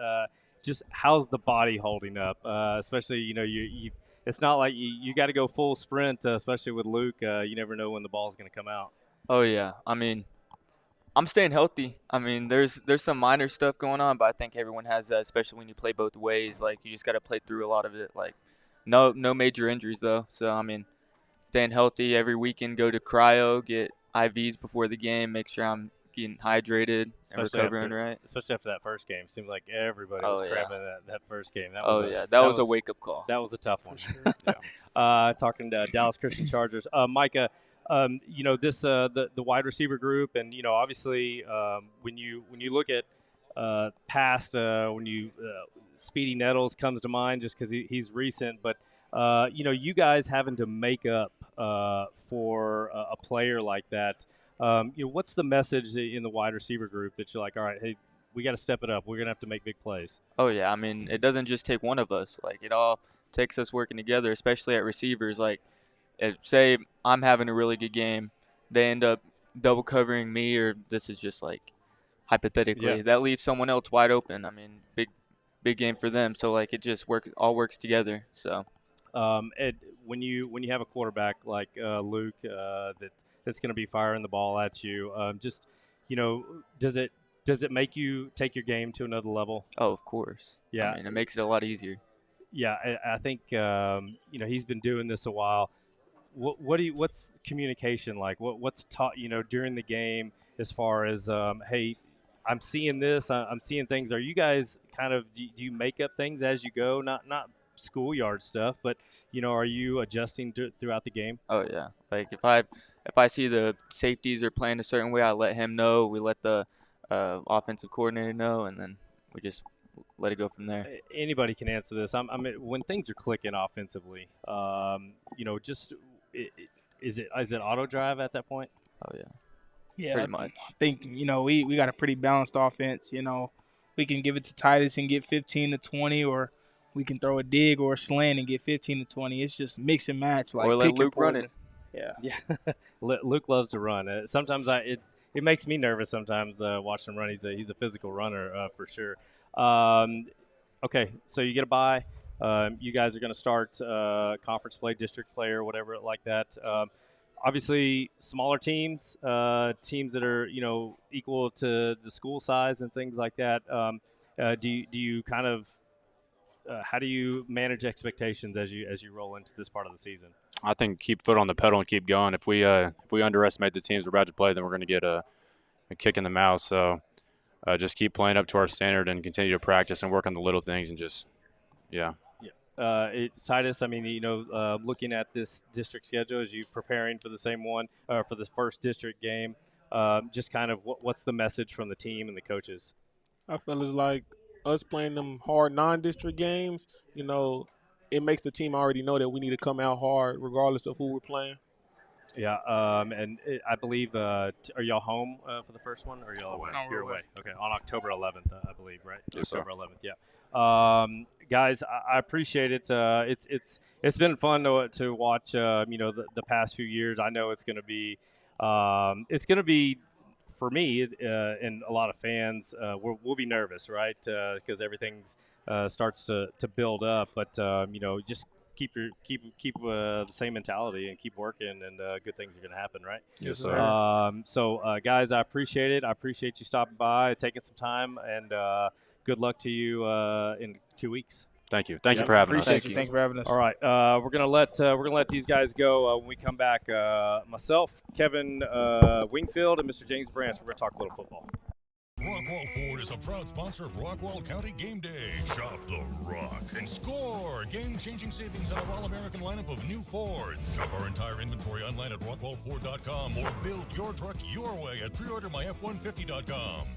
Speaker 2: Just how's the body holding up? Especially, you it's not like you got to go full sprint, especially with Luke. You never know when the ball's going to come out.
Speaker 6: Oh, yeah. I mean, I'm staying healthy. I mean, there's some minor stuff going on, but I think everyone has that, especially when you play both ways. Like, you just got to play through a lot of it. Like, no major injuries, though. So, I mean, staying healthy every weekend, go to cryo, get IVs before the game, make sure I'm getting hydrated and recovering right.
Speaker 2: Especially after that first game. Seemed like everybody was cramping that first game. That
Speaker 6: was a wake-up call.
Speaker 2: That was a tough one.
Speaker 5: Sure.
Speaker 2: Talking to Dallas Christian Chargers. Micah, This the wide receiver group, and obviously when you look at past when you Speedy Nettles comes to mind just because he's recent, but you guys having to make up for a player like that. What's the message in the wide receiver group that you're like, all right, hey, we got to step it up. We're gonna have to make big plays.
Speaker 6: Oh yeah, I mean it doesn't just take one of us. Like it all takes us working together, especially at receivers. Like say I'm having a really good game, they end up double covering me, or this is just like hypothetically that leaves someone else wide open. I mean big game for them. So like it just all works together. So.
Speaker 2: Ed, when you have a quarterback like Luke that's going to be firing the ball at you, does it make you take your game to another level?
Speaker 6: Oh, of course.
Speaker 2: Yeah,
Speaker 6: I mean, it makes it a lot easier.
Speaker 2: Yeah, I think he's been doing this a while. What's communication like? What's taught during the game as far as hey, I'm seeing this, I'm seeing things. Are you guys kind of do you make up things as you go? Not schoolyard stuff, but are you adjusting throughout the game?
Speaker 6: Oh yeah, like if I see the safeties are playing a certain way, I let him know. We let the offensive coordinator know, and then we just let it go from there.
Speaker 2: Anybody can answer this. I mean, when things are clicking offensively, is it auto drive at that point?
Speaker 6: Oh yeah.
Speaker 4: Yeah,
Speaker 6: pretty much.
Speaker 4: I think we got a pretty balanced offense. We can give it to Titus and get 15 to 20, or we can throw a dig or a slant and get 15 to 20. It's just mix and match. Like
Speaker 6: or let Luke run it.
Speaker 4: Yeah.
Speaker 2: Luke loves to run. Sometimes it makes me nervous. Sometimes watching him run. He's a physical runner for sure. Okay, so you get a bye. You guys are going to start conference play, district play, or whatever like that. Obviously, smaller teams, teams that are equal to the school size and things like that. Do you kind of how do you manage expectations as you roll into this part of the season?
Speaker 3: I think keep foot on the pedal and keep going. If we underestimate the teams we're about to play, then we're going to get a kick in the mouth. So just keep playing up to our standard and continue to practice and work on the little things and just
Speaker 2: Titus, I mean, looking at this district schedule as you preparing for the same one for the first district game, just kind of what's the message from the team and the coaches?
Speaker 5: I feel it's like us playing them hard non-district games, it makes the team already know that we need to come out hard regardless of who we're playing.
Speaker 2: Yeah, I believe are y'all home for the first one, or are y'all away?
Speaker 4: No,
Speaker 2: You're away. Okay, on October 11th, I believe, right?
Speaker 3: Yes,
Speaker 2: October 11th. Yeah. Guys, I appreciate it. It's been fun to watch. The past few years. I know it's going to be for me and a lot of fans. We'll be nervous, right? Because everything's starts to build up, but just keep the same mentality and keep working, and good things are going to happen, right?
Speaker 3: Yes, sir.
Speaker 2: Guys, I appreciate it. I appreciate you stopping by, taking some time, and good luck to you in 2 weeks.
Speaker 3: Thank you. Thank you for having us.
Speaker 4: Thank you for having us.
Speaker 2: All right, we're gonna let these guys go when we come back. Myself, Kevin Wingfield, and Mr. James Branch. We're gonna talk a little football.
Speaker 1: Rockwall Ford is a proud sponsor of Rockwall County Game Day. Shop the Rock and score game-changing savings on our all-American lineup of new Fords. Shop our entire inventory online at rockwallford.com or build your truck your way at preordermyf150.com.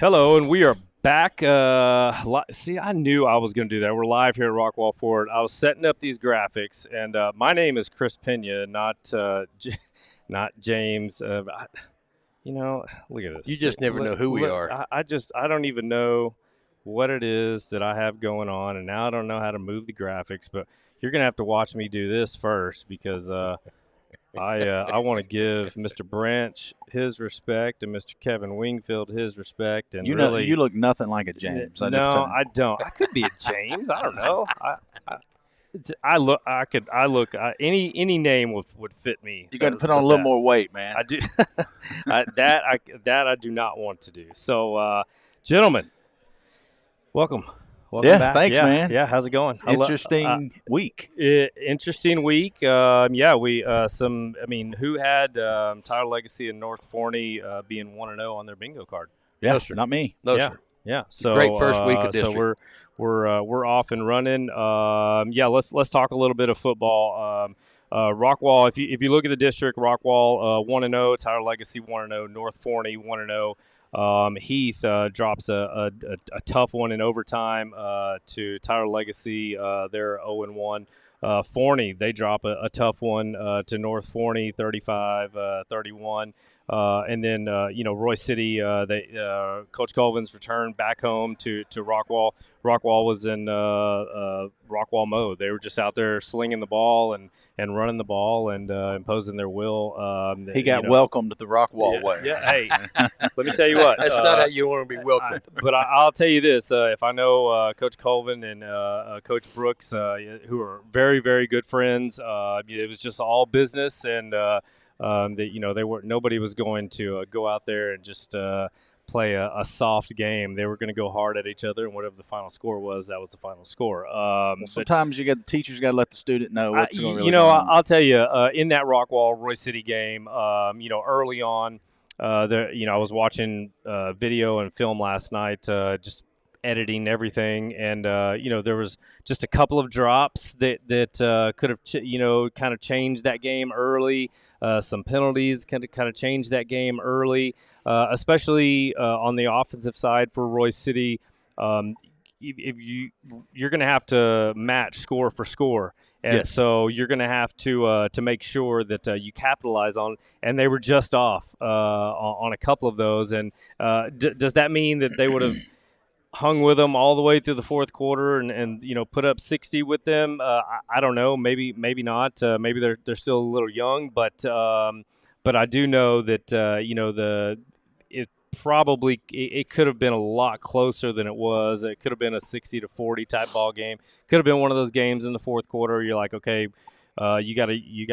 Speaker 2: Hello, and we are back. See, I knew I was going to do that. We're live here at Rockwall Ford. I was setting up these graphics, and my name is Chris Pena, not not James. Look at this.
Speaker 7: You just never know who we are.
Speaker 2: I don't even know what it is that I have going on, and now I don't know how to move the graphics. But you're going to have to watch me do this first because I want to give Mr. Branch his respect and Mr. Kevin Wingfield his respect. And
Speaker 8: you look nothing like a James.
Speaker 2: I don't. I could be a James. I don't know. Any name would fit me.
Speaker 8: You got to put on a little more weight, man.
Speaker 2: I do. that I do not want to do. So, gentlemen, welcome. Welcome back.
Speaker 8: Thanks, man.
Speaker 2: Yeah, how's it going?
Speaker 8: Interesting week.
Speaker 2: Interesting week. Who had Tyler Legacy and North Forney being 1-0 on their bingo card?
Speaker 8: Yeah,
Speaker 7: No, sir.
Speaker 8: not me.
Speaker 7: No,
Speaker 2: yeah.
Speaker 7: sir.
Speaker 2: Yeah. So
Speaker 7: Great first week of district.
Speaker 2: So we're off and running. Let's talk a little bit of football. Rockwall. If you look at the district, Rockwall 1-0, Tyler Legacy 1-0, North Forney 1-0. Heath drops a tough one in overtime to Tyler Legacy. They're 0-1. Forney, they drop a tough one to North Forney, 35-31. And then, Roy City, Coach Colvin's returned back home to Rockwall. Rockwall was in Rockwall mode. They were just out there slinging the ball and running the ball and imposing their will.
Speaker 8: He got welcomed the Rockwall way.
Speaker 2: Yeah, hey, let me tell you what.
Speaker 7: That's not how you want to be welcomed.
Speaker 2: But I'll tell you this: if I know Coach Colvin and Coach Brooks, who are very, very good friends, it was just all business, and nobody was going to go out there and just play a soft game. They were going to go hard at each other, and whatever the final score was, that was the final score.
Speaker 8: Sometimes the teachers got to let the student know what's going to really go on.
Speaker 2: I'll tell you, in that Rockwall Roy City game, early on, I was watching video and film last night, just editing everything, and there was just a couple of drops that could have kind of changed that game early. Some penalties kind of changed that game early, especially on the offensive side for Roy City. If you're going to have to match score for score. And
Speaker 8: yes.
Speaker 2: So you're going to have to make sure that you capitalize on, and they were just off on a couple of those. And does that mean that they would have hung with them all the way through the fourth quarter and put up 60 with them? I don't know. Maybe not. Maybe they're still a little young, but I do know that it could have been a lot closer than it was. It could have been a 60-40 type ball game. Could have been one of those games in the fourth quarter. You're like, okay, you got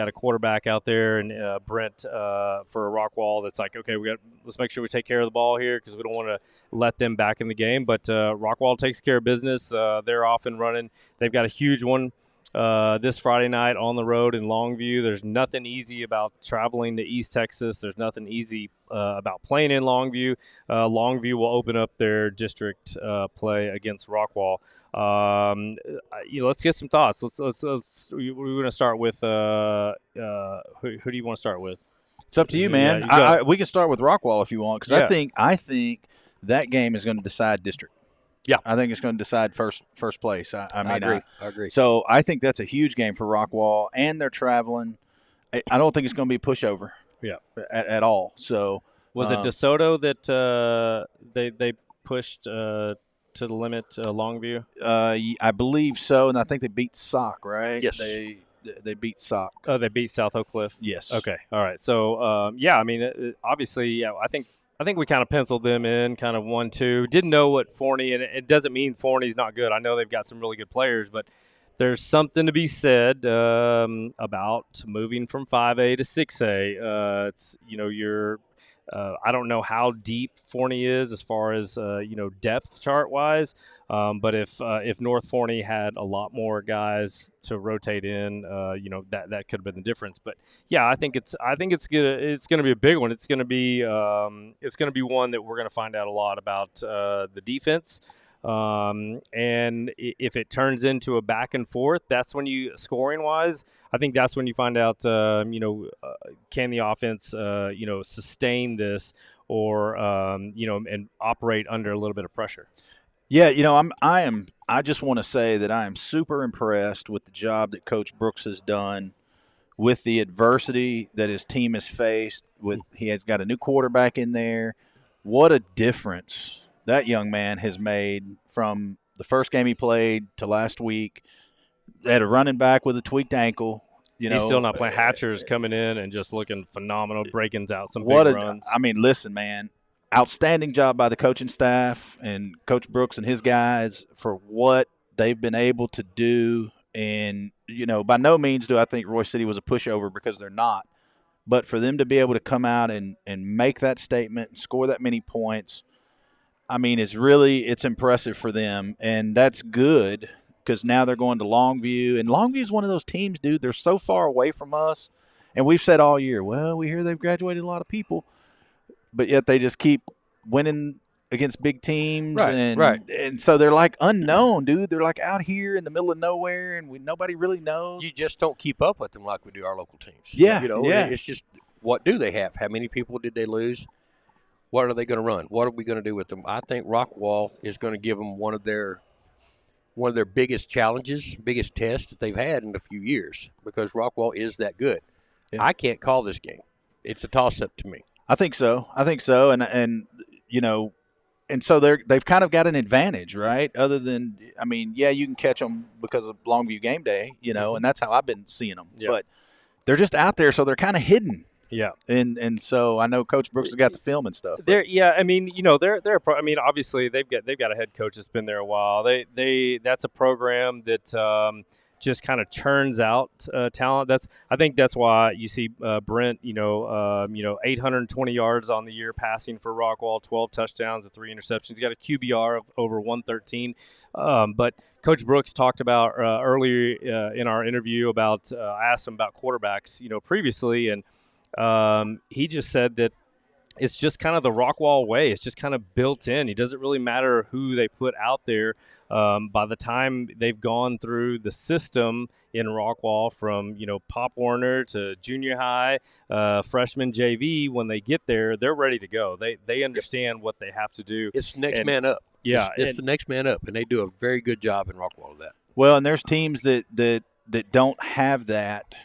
Speaker 2: a quarterback out there, and Brent for Rockwall. That's like, okay, let's make sure we take care of the ball here because we don't want to let them back in the game. But Rockwall takes care of business. They're off and running. They've got a huge one this Friday night on the road in Longview. There's nothing easy about traveling to East Texas. There's nothing easy about playing in Longview. Longview will open up their district play against Rockwall. Let's get some thoughts. We're going to start with who do you want to start with?
Speaker 8: It's up to you, man. We can start with Rockwall if you want, because I think that game is going to decide district.
Speaker 2: Yeah,
Speaker 8: I think it's going to decide first place. I
Speaker 7: agree.
Speaker 8: So I think that's a huge game for Rockwall, and they're traveling. I don't think it's going to be a pushover.
Speaker 2: Yeah,
Speaker 8: at all. So
Speaker 2: was it DeSoto that they pushed to the limit Longview?
Speaker 8: I believe so, and I think they beat Sock, right?
Speaker 7: Yes,
Speaker 8: they beat Sock.
Speaker 2: Oh, they beat South Oak Cliff.
Speaker 8: Yes.
Speaker 2: Okay. All right. So obviously, I think we kind of penciled them in kind of 1-2. Didn't know what Forney, and it doesn't mean Forney's not good. I know they've got some really good players, but there's something to be said about moving from 5A to 6A. It's I don't know how deep Forney is as far as depth chart wise, but if North Forney had a lot more guys to rotate in, that could have been the difference. But yeah, I think it's gonna be a big one. It's gonna be one that we're gonna find out a lot about the defense. And if it turns into a back and forth, that's when you, scoring wise, I think that's when you find out, can the offense, sustain this, or and operate under a little bit of pressure.
Speaker 8: Yeah, I just want to say that I am super impressed with the job that Coach Brooks has done with the adversity that his team has faced. He has got a new quarterback in there. What a difference that young man has made from the first game he played to last week. They had a running back with a tweaked ankle.
Speaker 2: He's still not playing. Hatcher's coming in and just looking phenomenal, breaking out some big runs.
Speaker 8: I mean, listen, man. Outstanding job by the coaching staff and Coach Brooks and his guys for what they've been able to do. And, by no means do I think Royce City was a pushover, because they're not. But for them to be able to come out and make that statement and score that many points, I mean, it's impressive for them. And that's good, because now they're going to Longview. And Longview is one of those teams, dude, they're so far away from us. And we've said all year, well, we hear they've graduated a lot of people. But yet they just keep winning against big teams.
Speaker 7: Right.
Speaker 8: And so they're like unknown, dude. They're like out here in the middle of nowhere, and nobody really knows.
Speaker 7: You just don't keep up with them like we do our local teams.
Speaker 8: Yeah,
Speaker 7: It's just, what do they have? How many people did they lose? What are they going to run? What are we going to do with them? I think Rockwall is going to give them one of their biggest challenges, biggest tests that they've had in a few years, because Rockwall is that good. Yeah. I can't call this game. It's a toss-up to me.
Speaker 8: I think so, and so they've kind of got an advantage, right? Other than, I mean, yeah, you can catch them because of Longview game day, and that's how I've been seeing them. Yeah. But they're just out there, so they're kind of hidden.
Speaker 2: Yeah,
Speaker 8: and so I know Coach Brooks has got the film and stuff.
Speaker 2: They're obviously they've got a head coach that's been there a while. That's a program that just kind of churns out talent. I think that's why you see Brent, 820 yards on the year passing for Rockwall, 12 touchdowns and 3 interceptions. He's got a QBR of over 113. But Coach Brooks talked about earlier in our interview about I asked him about quarterbacks, previously, and he just said that it's just kind of the Rockwall way. It's just kind of built in. It doesn't really matter who they put out there. By the time they've gone through the system in Rockwall, from Pop Warner to junior high, freshman JV, when they get there, they're ready to go. They understand what they have to do.
Speaker 7: It's next man up.
Speaker 2: Yeah,
Speaker 7: it's the next man up, and they do a very good job in Rockwall of that.
Speaker 8: Well, and there's teams that don't have that.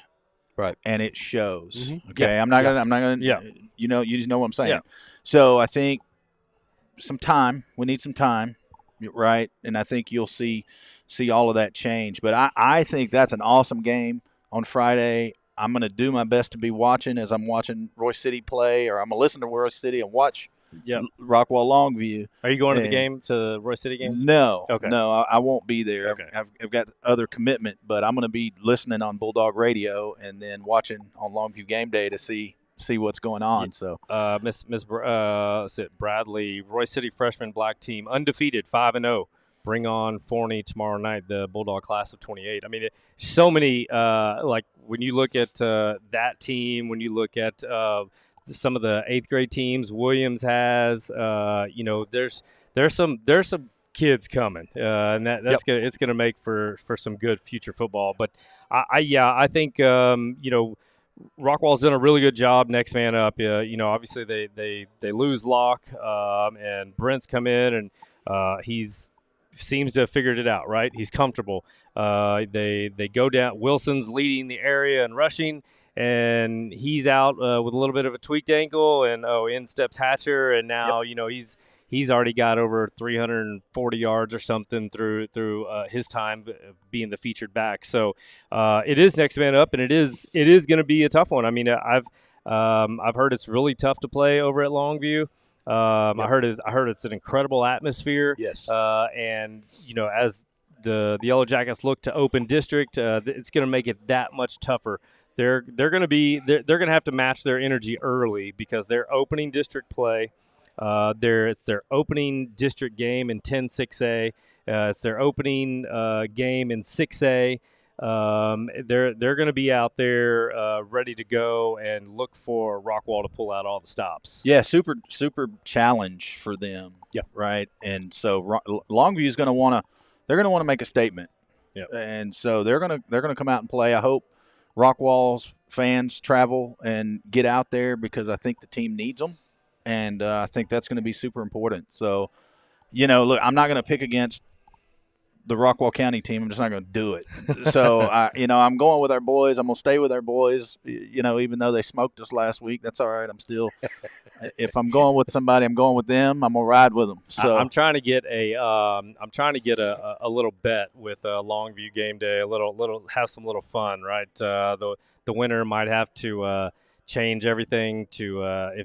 Speaker 7: Right.
Speaker 8: And it shows.
Speaker 7: Mm-hmm.
Speaker 8: Okay. Yeah. I'm not gonna
Speaker 2: Yeah.
Speaker 8: You just know what I'm saying.
Speaker 2: Yeah.
Speaker 8: So I think we need some time, right? And I think you'll see all of that change. But I think that's an awesome game on Friday. I'm gonna do my best to be watching as I'm watching Royce City play, or I'm gonna listen to Royce City and watch Rockwall Longview.
Speaker 2: Are you going to the game, to the Royce City game?
Speaker 8: No.
Speaker 2: Okay.
Speaker 8: No, I won't be there.
Speaker 2: Okay.
Speaker 8: I've got other commitment, but I'm going to be listening on Bulldog Radio and then watching on Longview game day to see what's going on. So,
Speaker 2: Bradley, Royce City freshman black team, undefeated, 5-0. Bring on Forney tomorrow night, the Bulldog class of 28. I mean, so many, like when you look at that team, when you look at some of the 8th grade teams Williams has, there's some kids coming, and that's gonna, it's gonna make for some good future football. But I think Rockwall's done a really good job. Next man up. Obviously they lose Locke, and Brent's come in, and he's seems to have figured it out. Right, he's comfortable. They go down. Wilson's leading the area and rushing, and he's out with a little bit of a tweaked ankle, and in steps Hatcher, and now he's already got over 340 yards or something through his time being the featured back. So it is next man up, and it is going to be a tough one. I mean, I've heard it's really tough to play over at Longview. I heard it's an incredible atmosphere.
Speaker 7: Yes.
Speaker 2: And as the Yellow Jackets look to open district, it's going to make it that much tougher. They're going to have to match their energy early, because they're opening district play. It's their opening district game in 10-6A. It's their opening game in 6A. They're going to be out there ready to go and look for Rockwall to pull out all the stops.
Speaker 8: Yeah, super challenge for them.
Speaker 7: Yeah,
Speaker 8: right. And so Longview is going to want to make a statement.
Speaker 2: Yeah,
Speaker 8: and so they're going to come out and play. I hope Rockwall's fans travel and get out there, because I think the team needs them. and I think that's going to be super important. So, look, I'm not going to pick against the Rockwall County team. I'm just not going to do it. So, I'm going with our boys. I'm going to stay with our boys, even though they smoked us last week. That's all right. I'm still – if I'm going with somebody, I'm going with them. I'm going to ride with them. So
Speaker 2: I'm trying to get a little bet with Longview game day, have some little fun, right? The winner might have to change everything to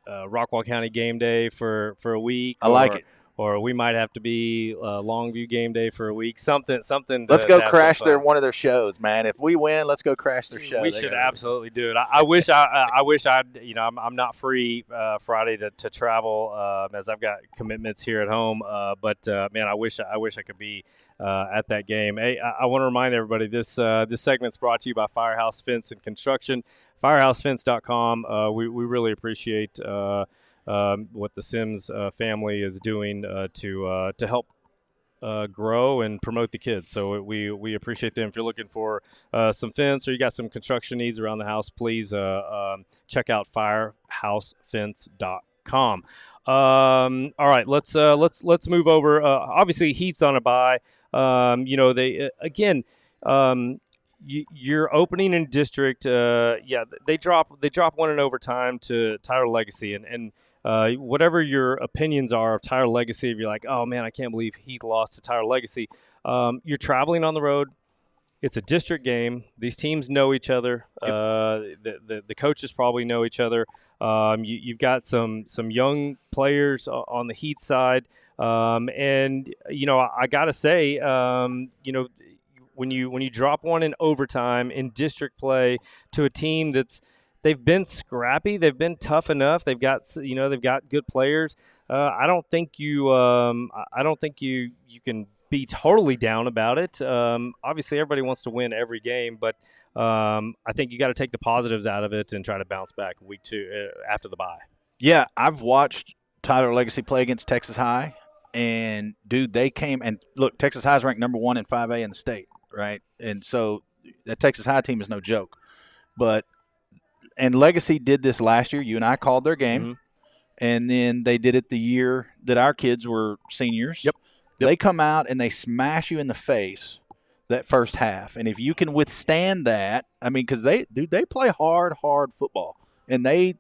Speaker 2: Rockwall County game day for a week.
Speaker 8: I like it.
Speaker 2: Or we might have to be Longview game day for a week. Something.
Speaker 8: Let's go crash one of their shows, man. If we win, let's go crash their show.
Speaker 2: We should absolutely do it. I wish I'm not free Friday to travel as I've got commitments here at home. But man, I wish I could be at that game. Hey, I want to remind everybody this segment's brought to you by Firehouse Fence and Construction. FirehouseFence.com. We really appreciate what the Sims family is doing to help grow and promote the kids. So we appreciate them. If you're looking for some fence or you got some construction needs around the house, please check out firehousefence.com. All right, let's move over. Obviously, Heat's on a bye. You're opening in district. They drop one in overtime to Tyler Legacy, and whatever your opinions are of Tyler Legacy, if you're like, oh man, I can't believe Heath lost to Tyler Legacy. You're traveling on the road. It's a district game. These teams know each other. Yep. The coaches probably know each other. You've got some young players on the Heath side, and I gotta say, when you drop one in overtime in district play to a team they've been scrappy, they've been tough enough, they've got good players. I don't think you can be totally down about it. Obviously, everybody wants to win every game, but I think you got to take the positives out of it and try to bounce back week 2 after the bye.
Speaker 8: Yeah, I've watched Tyler Legacy play against Texas High, and dude, they came and look. Texas High is ranked number 1 in 5A in the state, right? And so that Texas High team is no joke. And Legacy did this last year. You and I called their game, mm-hmm. and then they did it the year that our kids were seniors.
Speaker 7: Yep.
Speaker 8: They come out and they smash you in the face that first half. And if you can withstand that, I mean, because they play hard football, and they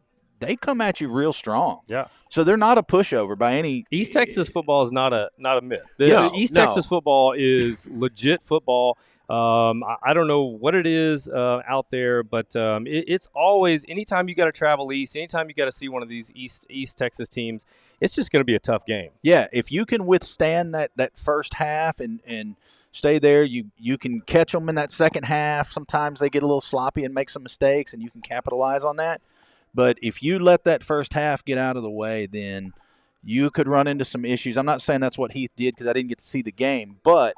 Speaker 8: come at you real strong.
Speaker 2: Yeah.
Speaker 8: So they're not a pushover by any.
Speaker 2: East Texas football is not a myth.
Speaker 8: East
Speaker 2: Texas football is legit football. I don't know what it is out there, but it's always, anytime you got to travel east, anytime you got to see one of these East Texas teams, it's just going to be a tough game.
Speaker 8: Yeah, if you can withstand that first half and stay there, you can catch them in that second half. Sometimes they get a little sloppy and make some mistakes, and you can capitalize on that. But if you let that first half get out of the way, then you could run into some issues. I'm not saying that's what Heath did because I didn't get to see the game, but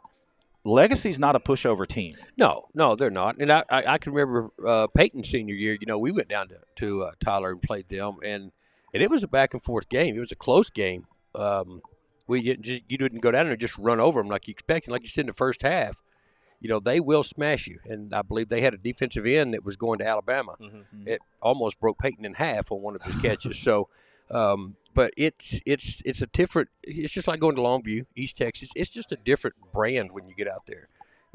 Speaker 8: Legacy's not a pushover team.
Speaker 7: No, they're not. And I can remember Peyton's senior year, we went down to Tyler and played them, and it was a back-and-forth game. It was a close game. You didn't go down there and just run over them like you expected. Like you said in the first half, they will smash you. And I believe they had a defensive end that was going to Alabama. Mm-hmm. It almost broke Peyton in half on one of his catches. So, but it's a different. It's just like going to Longview, East Texas. It's just a different brand when you get out there,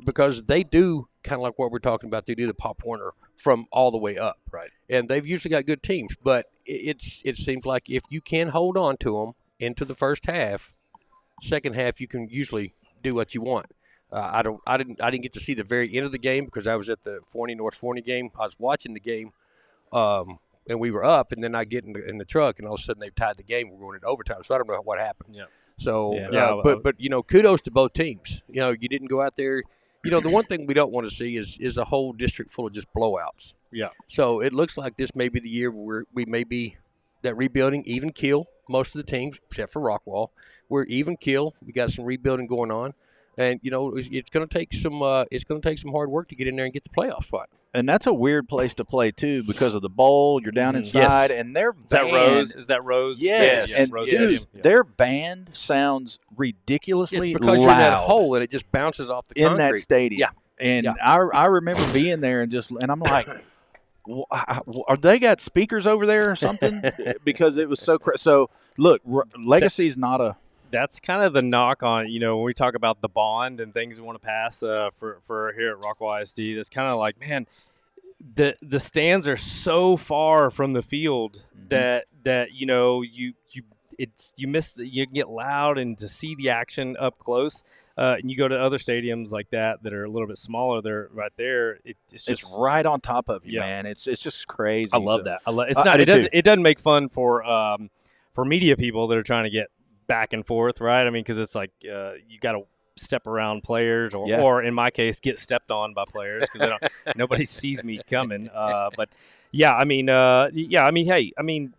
Speaker 7: because they do kind of like what we're talking about. They do the Pop Warner from all the way up,
Speaker 2: right? And
Speaker 7: they've usually got good teams. But it seems like if you can hold on to them into the first half, second half you can usually do what you want. I didn't get to see the very end of the game because I was at the North Forney game. I was watching the game, and we were up, and then I get in the truck, and all of a sudden they've tied the game. We're going into overtime, so I don't know what happened.
Speaker 2: Yeah.
Speaker 7: So, but kudos to both teams. You didn't go out there. The one thing we don't want to see is a whole district full of just blowouts.
Speaker 2: Yeah.
Speaker 7: So it looks like this may be the year where we may be that rebuilding even keel. Most of the teams, except for Rockwall, we're even keel. We got some rebuilding going on. And it's going to take some hard work to get in there and get the playoff spot.
Speaker 8: And that's a weird place to play too because of the bowl. You're down inside,
Speaker 2: yes.
Speaker 8: And their
Speaker 2: band. Is that Rose?
Speaker 8: Yes.
Speaker 2: Yeah,
Speaker 8: and
Speaker 2: Rose
Speaker 8: dude, their band sounds ridiculously
Speaker 7: it's because
Speaker 8: loud.
Speaker 7: You're in that hole and it just bounces off the concrete
Speaker 8: in that stadium.
Speaker 7: Yeah.
Speaker 8: And I remember being there and I'm like, Are they got speakers over there or something? Because it was so so. Look, Legacy's not a.
Speaker 2: That's kind of the knock on, when we talk about the bond and things we want to pass for here at Rockwall ISD. That's kind of like, man, the stands are so far from the field that you miss you get loud, and to see the action up close. And you go to other stadiums like that are a little bit smaller. They're right there.
Speaker 8: It's right on top of you, man. It's just crazy.
Speaker 2: I love that. It doesn't make fun for media people that are trying to get back and forth, right? I mean, because it's like you got to step around players, or in my case, get stepped on by players because nobody sees me coming. But yeah, I mean, hey, I mean,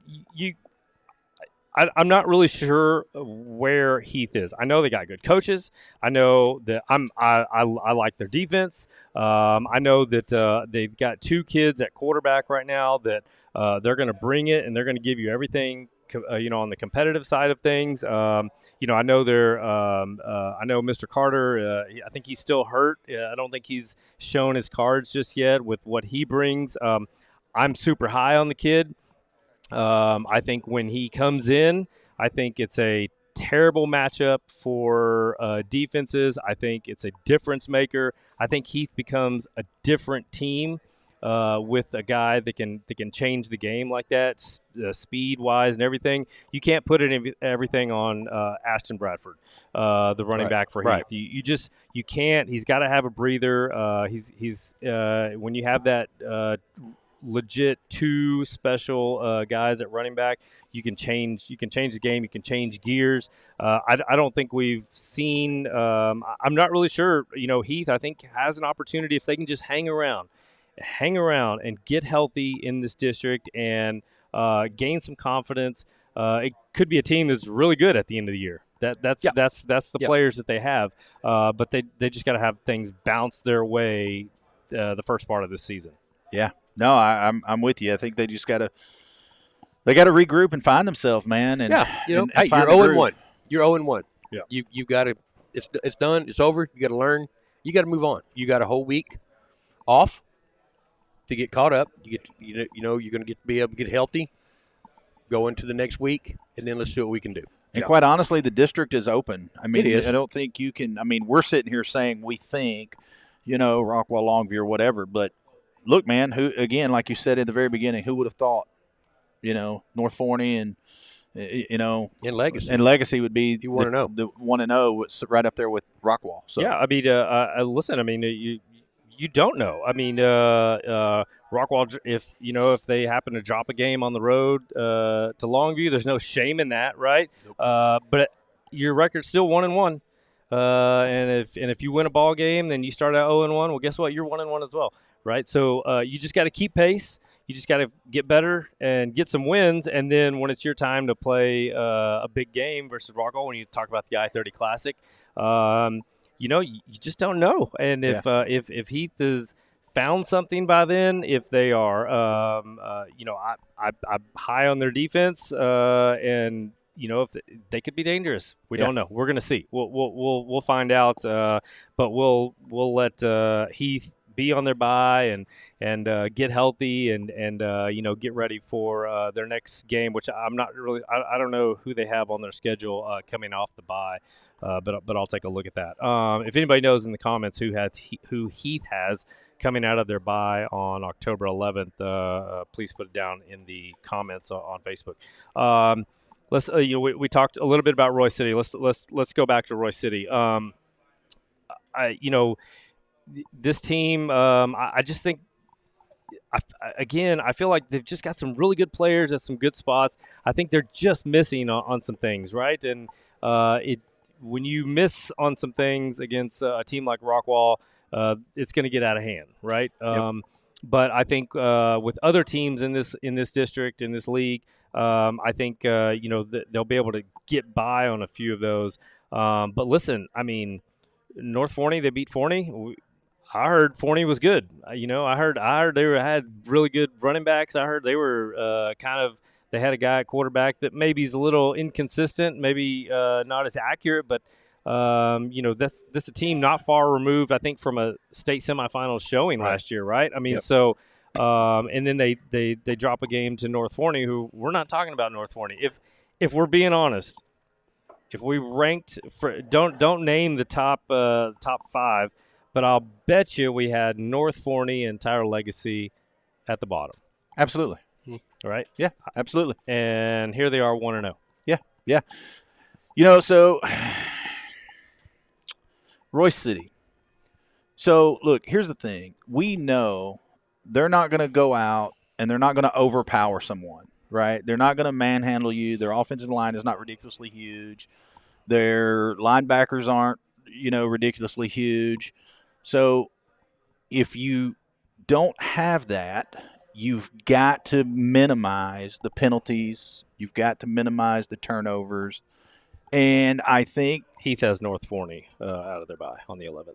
Speaker 2: I'm not really sure where Heath is. I know they got good coaches. I know that I like their defense. I know that they've got 2 kids at quarterback right now that they're going to bring it, and they're going to give you everything. On the competitive side of things, I know I know Mr. Carter. I think he's still hurt. I don't think he's shown his cards just yet with what he brings. I'm super high on the kid. I think when he comes in, I think it's a terrible matchup for defenses. I think it's a difference maker. I think Heath becomes a different team with a guy that can change the game like that, speed wise and everything. You can't put everything on Ashton Bradford, the running back for Heath. You can't. He's got to have a breather. He's when you have that. Legit 2 special guys at running back, you can change the game, you can change gears. I don't think we've seen I'm not really sure, Heath I think has an opportunity if they can just hang around and get healthy in this district and gain some confidence. It could be a team that's really good at the end of the year. That's the players that they have, but they just got to have things bounce their way the first part of this season.
Speaker 8: Yeah. No, I'm with you. I think they just got to regroup and find themselves, man. And
Speaker 7: hey, you're 0-1. You're 0-1.
Speaker 2: Yeah.
Speaker 7: You got to. It's done. It's over. You got to learn. You got to move on. You got a whole week off to get caught up. You're going to be able to get healthy, go into the next week, and then let's see what we can do.
Speaker 8: And quite honestly, the district is open. I mean,
Speaker 7: it is.
Speaker 8: I don't think you can. I mean, we're sitting here saying we think, Rockwall, Longview, or whatever, but. Look, man, who again, like you said at the very beginning, who would have thought, North Forney and,
Speaker 7: and Legacy.
Speaker 8: And Legacy would be
Speaker 7: the 1-0.
Speaker 8: The 1-0, right up there with Rockwall. So.
Speaker 2: Yeah, I mean, listen, I mean, you don't know. I mean, Rockwall, if they happen to drop a game on the road to Longview, there's no shame in that, right? Nope. But your record's still 1-1. And if you win a ball game, then you start out 0-1. Well, guess what? You're 1-1 as well, right? So you just got to keep pace. You just got to get better and get some wins. And then when it's your time to play a big game versus Rockwall, when you talk about the I-30 Classic, you just don't know. And if Heath has found something by then, if they are, I'm high on their defense and. If they could be dangerous, we don't know. We're gonna see. We'll find out. But we'll let Heath be on their bye and get healthy and get ready for their next game. Which I'm not really. I don't know who they have on their schedule coming off the bye. But I'll take a look at that. If anybody knows in the comments who Heath has coming out of their bye on October 11th, please put it down in the comments on Facebook. Let's we talked a little bit about Roy City. Let's go back to Roy City. This team. I just think. I feel like they've just got some really good players at some good spots. I think they're just missing on some things, right? And when you miss on some things against a team like Rockwall, it's going to get out of hand, right? Yep. But I think with other teams in this district, in this league, I think they'll be able to get by on a few of those. But listen, I mean, North Forney, they beat Forney. I heard Forney was good. I heard had really good running backs. I heard they were they had a guy at quarterback that maybe is a little inconsistent, maybe not as accurate, but that's a team not far removed, I think, from a state semifinal showing last year, right? I mean, so And then they drop a game to North Forney, who we're not talking about North Forney. If we're being honest, if we ranked don't name the top 5, but I'll bet you we had North Forney and Tyler Legacy at the bottom.
Speaker 8: Absolutely.
Speaker 2: All right.
Speaker 8: Yeah, absolutely.
Speaker 2: And here they are 1-0.
Speaker 8: Yeah. So Royce City. So, look, here's the thing. We know they're not going to go out and they're not going to overpower someone, right? They're not going to manhandle you. Their offensive line is not ridiculously huge. Their linebackers aren't, ridiculously huge. So, if you don't have that, you've got to minimize the penalties. You've got to minimize the turnovers. And I think
Speaker 2: Heath has North Forney out of their bye on the 11th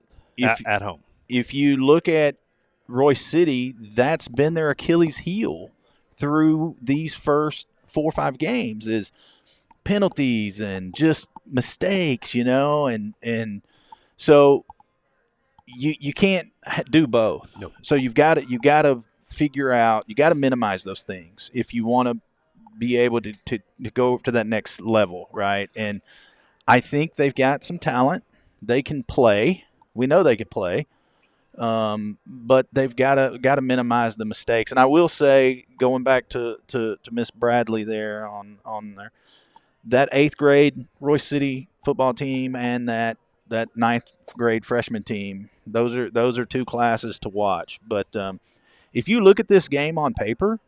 Speaker 2: at home.
Speaker 8: If you look at Royce City, that's been their Achilles heel through these first 4 or 5 games is penalties and just mistakes, and so you can't do both.
Speaker 7: Nope.
Speaker 8: So you got to figure out, you got to minimize those things if you want to be able to go to that next level, right? And I think they've got some talent. They can play. We know they can play, but they've got to minimize the mistakes. And I will say, going back to Miss Bradley there on there, that 8th grade Royce City football team and that 9th grade freshman team, those are 2 classes to watch. But if you look at this game on paper,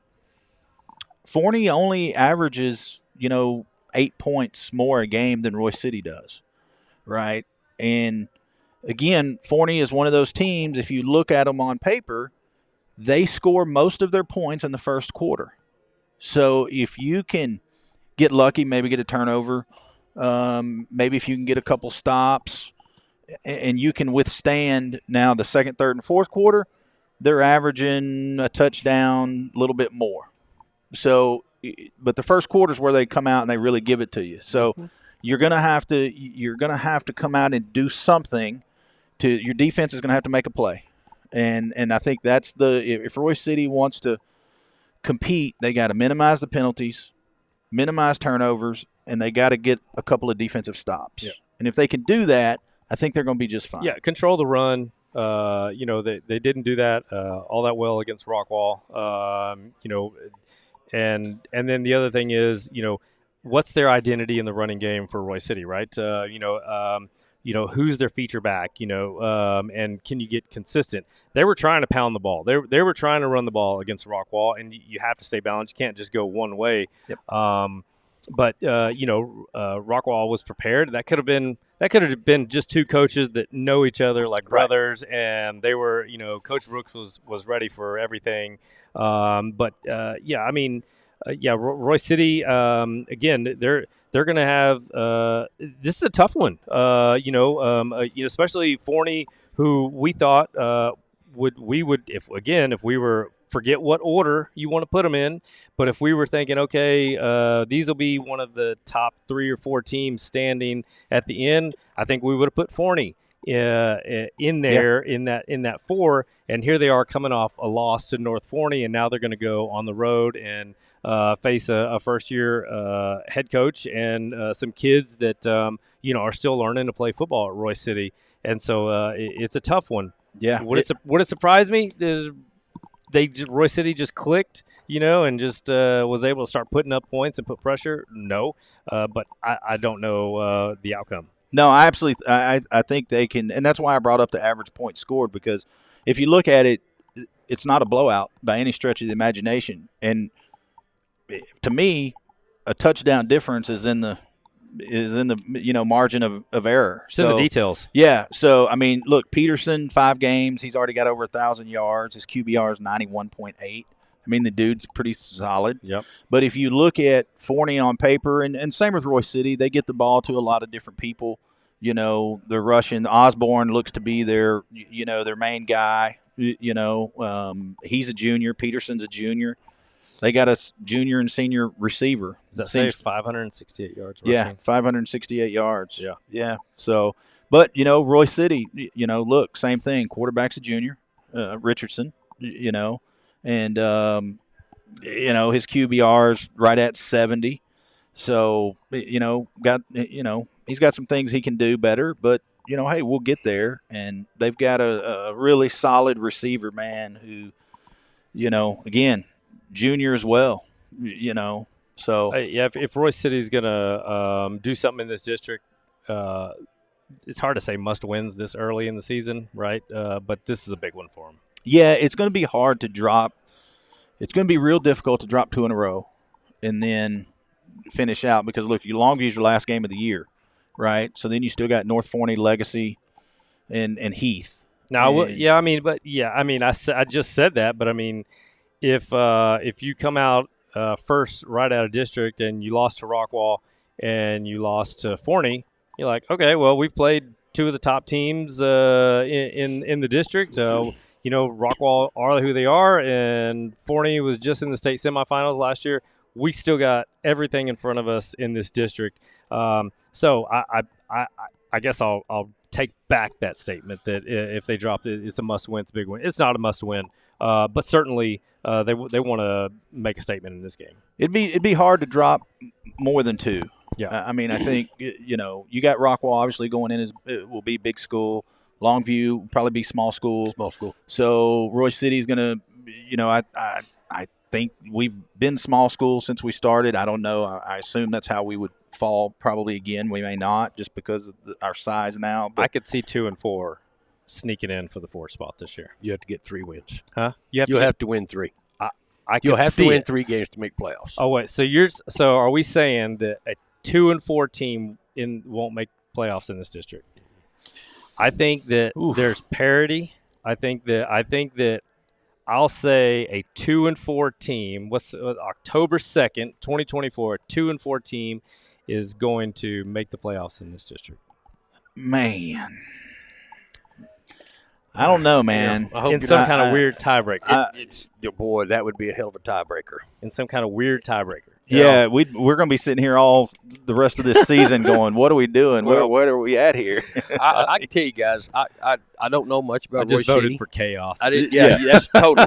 Speaker 8: Forney only averages, 8 points more a game than Royce City does, right? And again, Forney is one of those teams, if you look at them on paper, they score most of their points in the first quarter. So if you can get lucky, maybe get a turnover, maybe if you can get a couple stops, and you can withstand now the second, third, and fourth quarter, they're averaging a touchdown, a little bit more. So, but the first quarter is where they come out and they really give it to you. So you're gonna have to come out and do something. Your defense is gonna have to make a play, and I think that's if Royce City wants to compete, they got to minimize the penalties, minimize turnovers, and they got to get a couple of defensive stops.
Speaker 2: Yeah.
Speaker 8: And if they can do that, I think they're going to be just fine.
Speaker 2: Yeah, control the run. They didn't do that all that well against Rockwall. And then the other thing is, what's their identity in the running game for Royce City, right? Who's their feature back, and can you get consistent? They were trying to pound the ball. They were trying to run the ball against Rockwall, and you have to stay balanced. You can't just go one way.
Speaker 8: Yep.
Speaker 2: But Rockwall was prepared. That could have been just 2 coaches that know each other like brothers, and they were, Coach Brooks was ready for everything. But Royce City again, they're going to have this is a tough one. Especially Forney, who we thought we would if we were. Forget what order you want to put them in, but if we were thinking, okay, these will be one of the top 3 or 4 teams standing at the end, I think we would have put Forney in there in that 4. And here they are coming off a loss to North Forney, and now they're going to go on the road and face a first-year head coach and some kids that are still learning to play football at Royce City, and so it's a tough one.
Speaker 8: Yeah,
Speaker 2: Would it surprise me? Royce City just clicked, and just was able to start putting up points and put pressure? No, but I don't know the outcome.
Speaker 8: No, I absolutely. I think they can, and that's why I brought up the average points scored, because if you look at it, it's not a blowout by any stretch of the imagination. And to me, a touchdown difference is in the margin of error.
Speaker 2: It's in the details.
Speaker 8: Yeah. So I mean, look, Peterson, 5 games, he's already got over 1,000 yards. His QBR is 91.8. I mean, the dude's pretty solid.
Speaker 2: Yep.
Speaker 8: But if you look at Forney on paper, and same with Royce City, they get the ball to a lot of different people. They're rushing. Osborne looks to be their main guy. He's a junior. Peterson's a junior. They got a junior and senior receiver.
Speaker 2: Does that say 568 yards?
Speaker 8: Yeah, 568 yards.
Speaker 2: Yeah.
Speaker 8: Yeah. So, but, Royce City, look, same thing. Quarterback's a junior, Richardson, and his QBR's right at 70. So he's got some things he can do better, but hey, we'll get there. And they've got a really solid receiver, man, who, again, junior as well, So
Speaker 2: yeah, if Royce City's gonna do something in this district, it's hard to say must wins this early in the season, right? But this is a big one for them.
Speaker 8: Yeah, it's going to be hard to drop. It's going to be real difficult to drop 2 in a row and then finish out because, look, Longview's your last game of the year, right? So then you still got North Forney, Legacy, and Heath.
Speaker 2: Now, I just said that, but I mean, if you come out first right out of district and you lost to Rockwall and you lost to Forney, you're like, okay, well, we've played 2 of the top teams in the district. Rockwall are who they are, and Forney was just in the state semifinals last year. We still got everything in front of us in this district. So I guess I'll take back that statement that if they dropped it, it's a must-win. It's a big win. It's not a must-win, but certainly they want to make a statement in this game.
Speaker 8: It'd be hard to drop more than 2.
Speaker 2: Yeah,
Speaker 8: I mean, I think you got Rockwall obviously going in it will be big school. Longview will probably be small school.
Speaker 7: Small school.
Speaker 8: So Royce City's going to, I think we've been small school since we started. I don't know. I assume that's how we would fall probably again. We may not just because of our size now. But
Speaker 2: I could see 2 and 4 sneaking in for the 4th spot this year.
Speaker 7: You have to get 3 wins.
Speaker 2: Huh?
Speaker 7: You'll have to win 3.
Speaker 2: You'll
Speaker 7: You'll have to win
Speaker 2: it.
Speaker 7: 3 games to make playoffs.
Speaker 2: Oh wait, so are we saying that a 2 and 4 team won't make playoffs in this district? I think that there's parity. I think that I'll say a 2 and 4 team. October 2nd, 2024? 2 and 4 team is going to make the playoffs in this district.
Speaker 8: Man, I don't know, man.
Speaker 7: I hope
Speaker 2: in some kind of weird tiebreaker.
Speaker 7: Boy, that would be a hell of a tiebreaker.
Speaker 2: In some kind of weird tiebreaker.
Speaker 8: Yeah, we're going to be sitting here all the rest of this season going, what are we doing?
Speaker 7: Well,
Speaker 8: where are we at here?
Speaker 7: I can tell you guys, I don't know much about
Speaker 2: I just
Speaker 7: Royce
Speaker 2: voted
Speaker 7: City.
Speaker 2: for chaos.
Speaker 7: I did, yeah, that's total.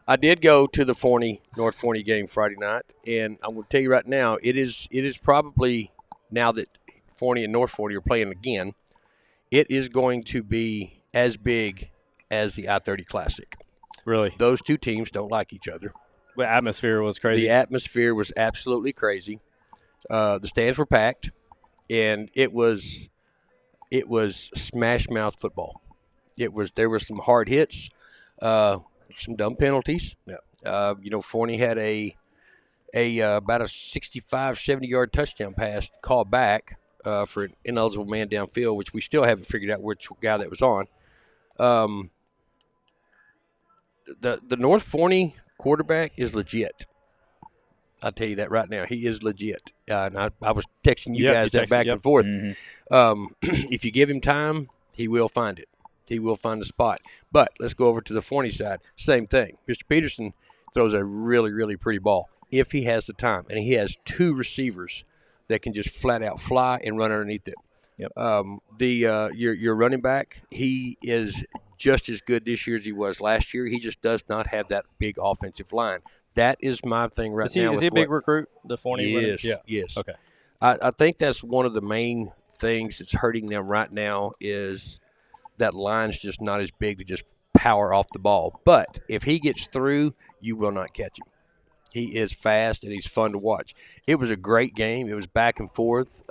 Speaker 7: I did go to the North Forney game Friday night, and I'm going to tell you right now, it is probably, now that Forney and North Forney are playing again, it is going to be as big as the I-30 Classic.
Speaker 2: Really?
Speaker 7: Those 2 teams don't like each other.
Speaker 2: The atmosphere was crazy.
Speaker 7: The atmosphere was absolutely crazy. The stands were packed, and it was smash mouth football. There were some hard hits, some dumb penalties.
Speaker 2: Yeah.
Speaker 7: Forney had about a 65, 70-yard touchdown pass called back for an ineligible man downfield, which we still haven't figured out which guy that was on. The North Forney quarterback is legit. I'll tell you that right now. He is legit. And I was texting you guys that back and forth.
Speaker 8: Mm-hmm.
Speaker 7: If you give him time, he will find it. He will find a spot. But let's go over to the Forney side. Same thing. Mr. Peterson throws a really, really pretty ball if he has the time. And he has 2 receivers that can just flat out fly and run underneath it.
Speaker 2: Yep.
Speaker 7: Your running back, he is just as good this year as he was last year. He just does not have that big offensive line. That is my thing right now.
Speaker 2: Is he a big recruit, the Forney?
Speaker 7: Yes,
Speaker 2: yeah.
Speaker 7: Yes.
Speaker 2: Okay.
Speaker 7: I think that's one of the main things that's hurting them right now is that line's just not as big to just power off the ball. But if he gets through, you will not catch him. He is fast, and he's fun to watch. It was a great game. It was back and forth.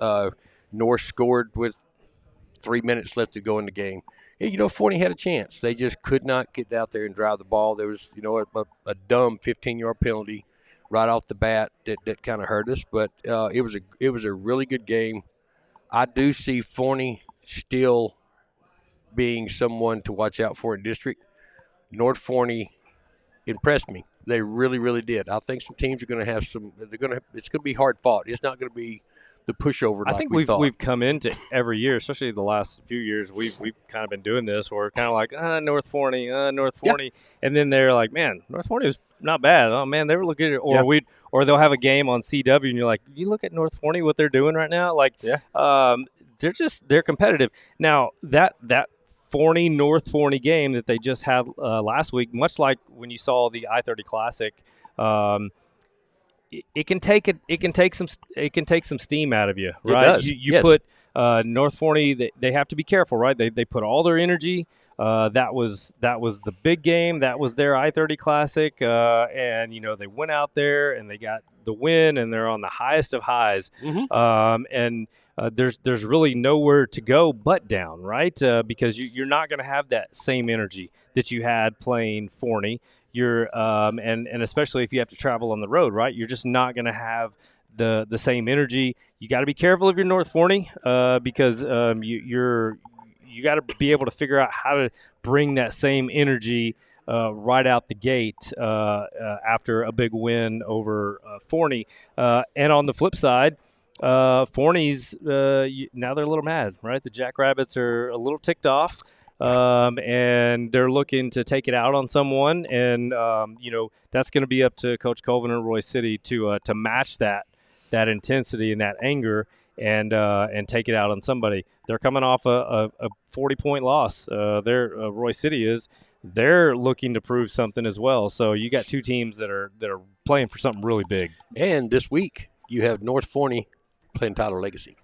Speaker 7: North scored with 3 minutes left to go in the game. Forney had a chance. They just could not get out there and drive the ball. There was, a dumb 15-yard penalty right off the bat that kind of hurt us. But it was a really good game. I do see Forney still being someone to watch out for in district. North Forney impressed me. They really, really did. I think some teams are going to have some. It's going to be hard fought. It's not going to be the pushover.
Speaker 2: I think
Speaker 7: we thought.
Speaker 2: We've come into every year, especially the last few years. We've kind of been doing this. Where we're kind of like North Forney, and then they're like, man, North Forney was not bad. Oh man, they were looking at it. Or they'll have a game on CW, and you're like, you look at North Forney, what they're doing right now. Like, they're competitive. Now that Forney North Forney game that they just had last week, much like when you saw the I-30 Classic, it can take some steam out of you, right?
Speaker 7: It does.
Speaker 2: You
Speaker 7: Yes.
Speaker 2: put North Forney, they have to be careful, right? They put all their energy. That was the big game. That was their I-30 Classic, and they went out there and they got the win, and they're on the highest of highs. And there's really nowhere to go but down, right? Because you're not going to have that same energy that you had playing Forney. You're and especially if you have to travel on the road, right? You're just not going to have the same energy. You got to be careful of your North Forney because you got to be able to figure out how to bring that same energy right out the gate after a big win over Forney. And on the flip side, Forney's now they're a little mad, right? The Jackrabbits are a little ticked off. And they're looking to take it out on someone, and that's going to be up to Coach Colvin and Roy City to match that intensity and that anger, and take it out on somebody. They're coming off a 40-point loss. Roy City is. They're looking to prove something as well. So you got two teams that are playing for something really big.
Speaker 7: And this week you have North Forney playing Tyler Legacy.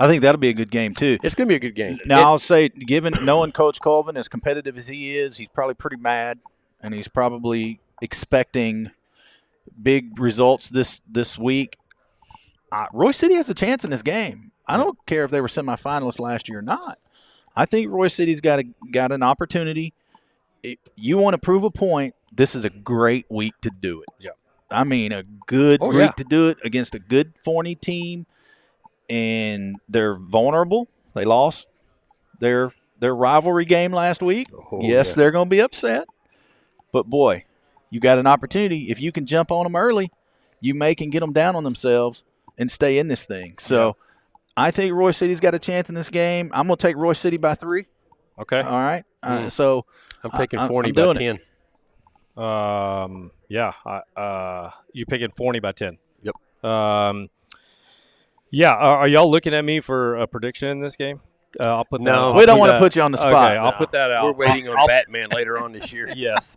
Speaker 8: I think that'll be a good game too.
Speaker 7: It's going to be a good game.
Speaker 8: Now, I'll say, knowing Coach Colvin, as competitive as he is, he's probably pretty mad, and he's probably expecting big results this week. Roy City has a chance in this game. I don't care if they were semifinalists last year or not. I think Roy City's got an opportunity. If you want to prove a point, this is a great week to do it.
Speaker 2: Yeah.
Speaker 8: I mean, a good week to do it against a good Forney team. And they're vulnerable. They lost their rivalry game last week. They're going to be upset. But, boy, you got an opportunity. If you can jump on them early, you can get them down on themselves and stay in this thing. So I think Roy City's got a chance in this game. I'm going to take Roy City by 3.
Speaker 2: Okay.
Speaker 8: All right. So
Speaker 7: I'm taking Forney by 10.
Speaker 2: You picking Forney by 10.
Speaker 7: Yep.
Speaker 2: Yeah, are y'all looking at me for a prediction in this game? I'll put that.
Speaker 7: No,
Speaker 8: we don't want to put you on the spot.
Speaker 2: Okay, I'll put that out.
Speaker 7: We're waiting on Batman later on this year.
Speaker 2: Yes,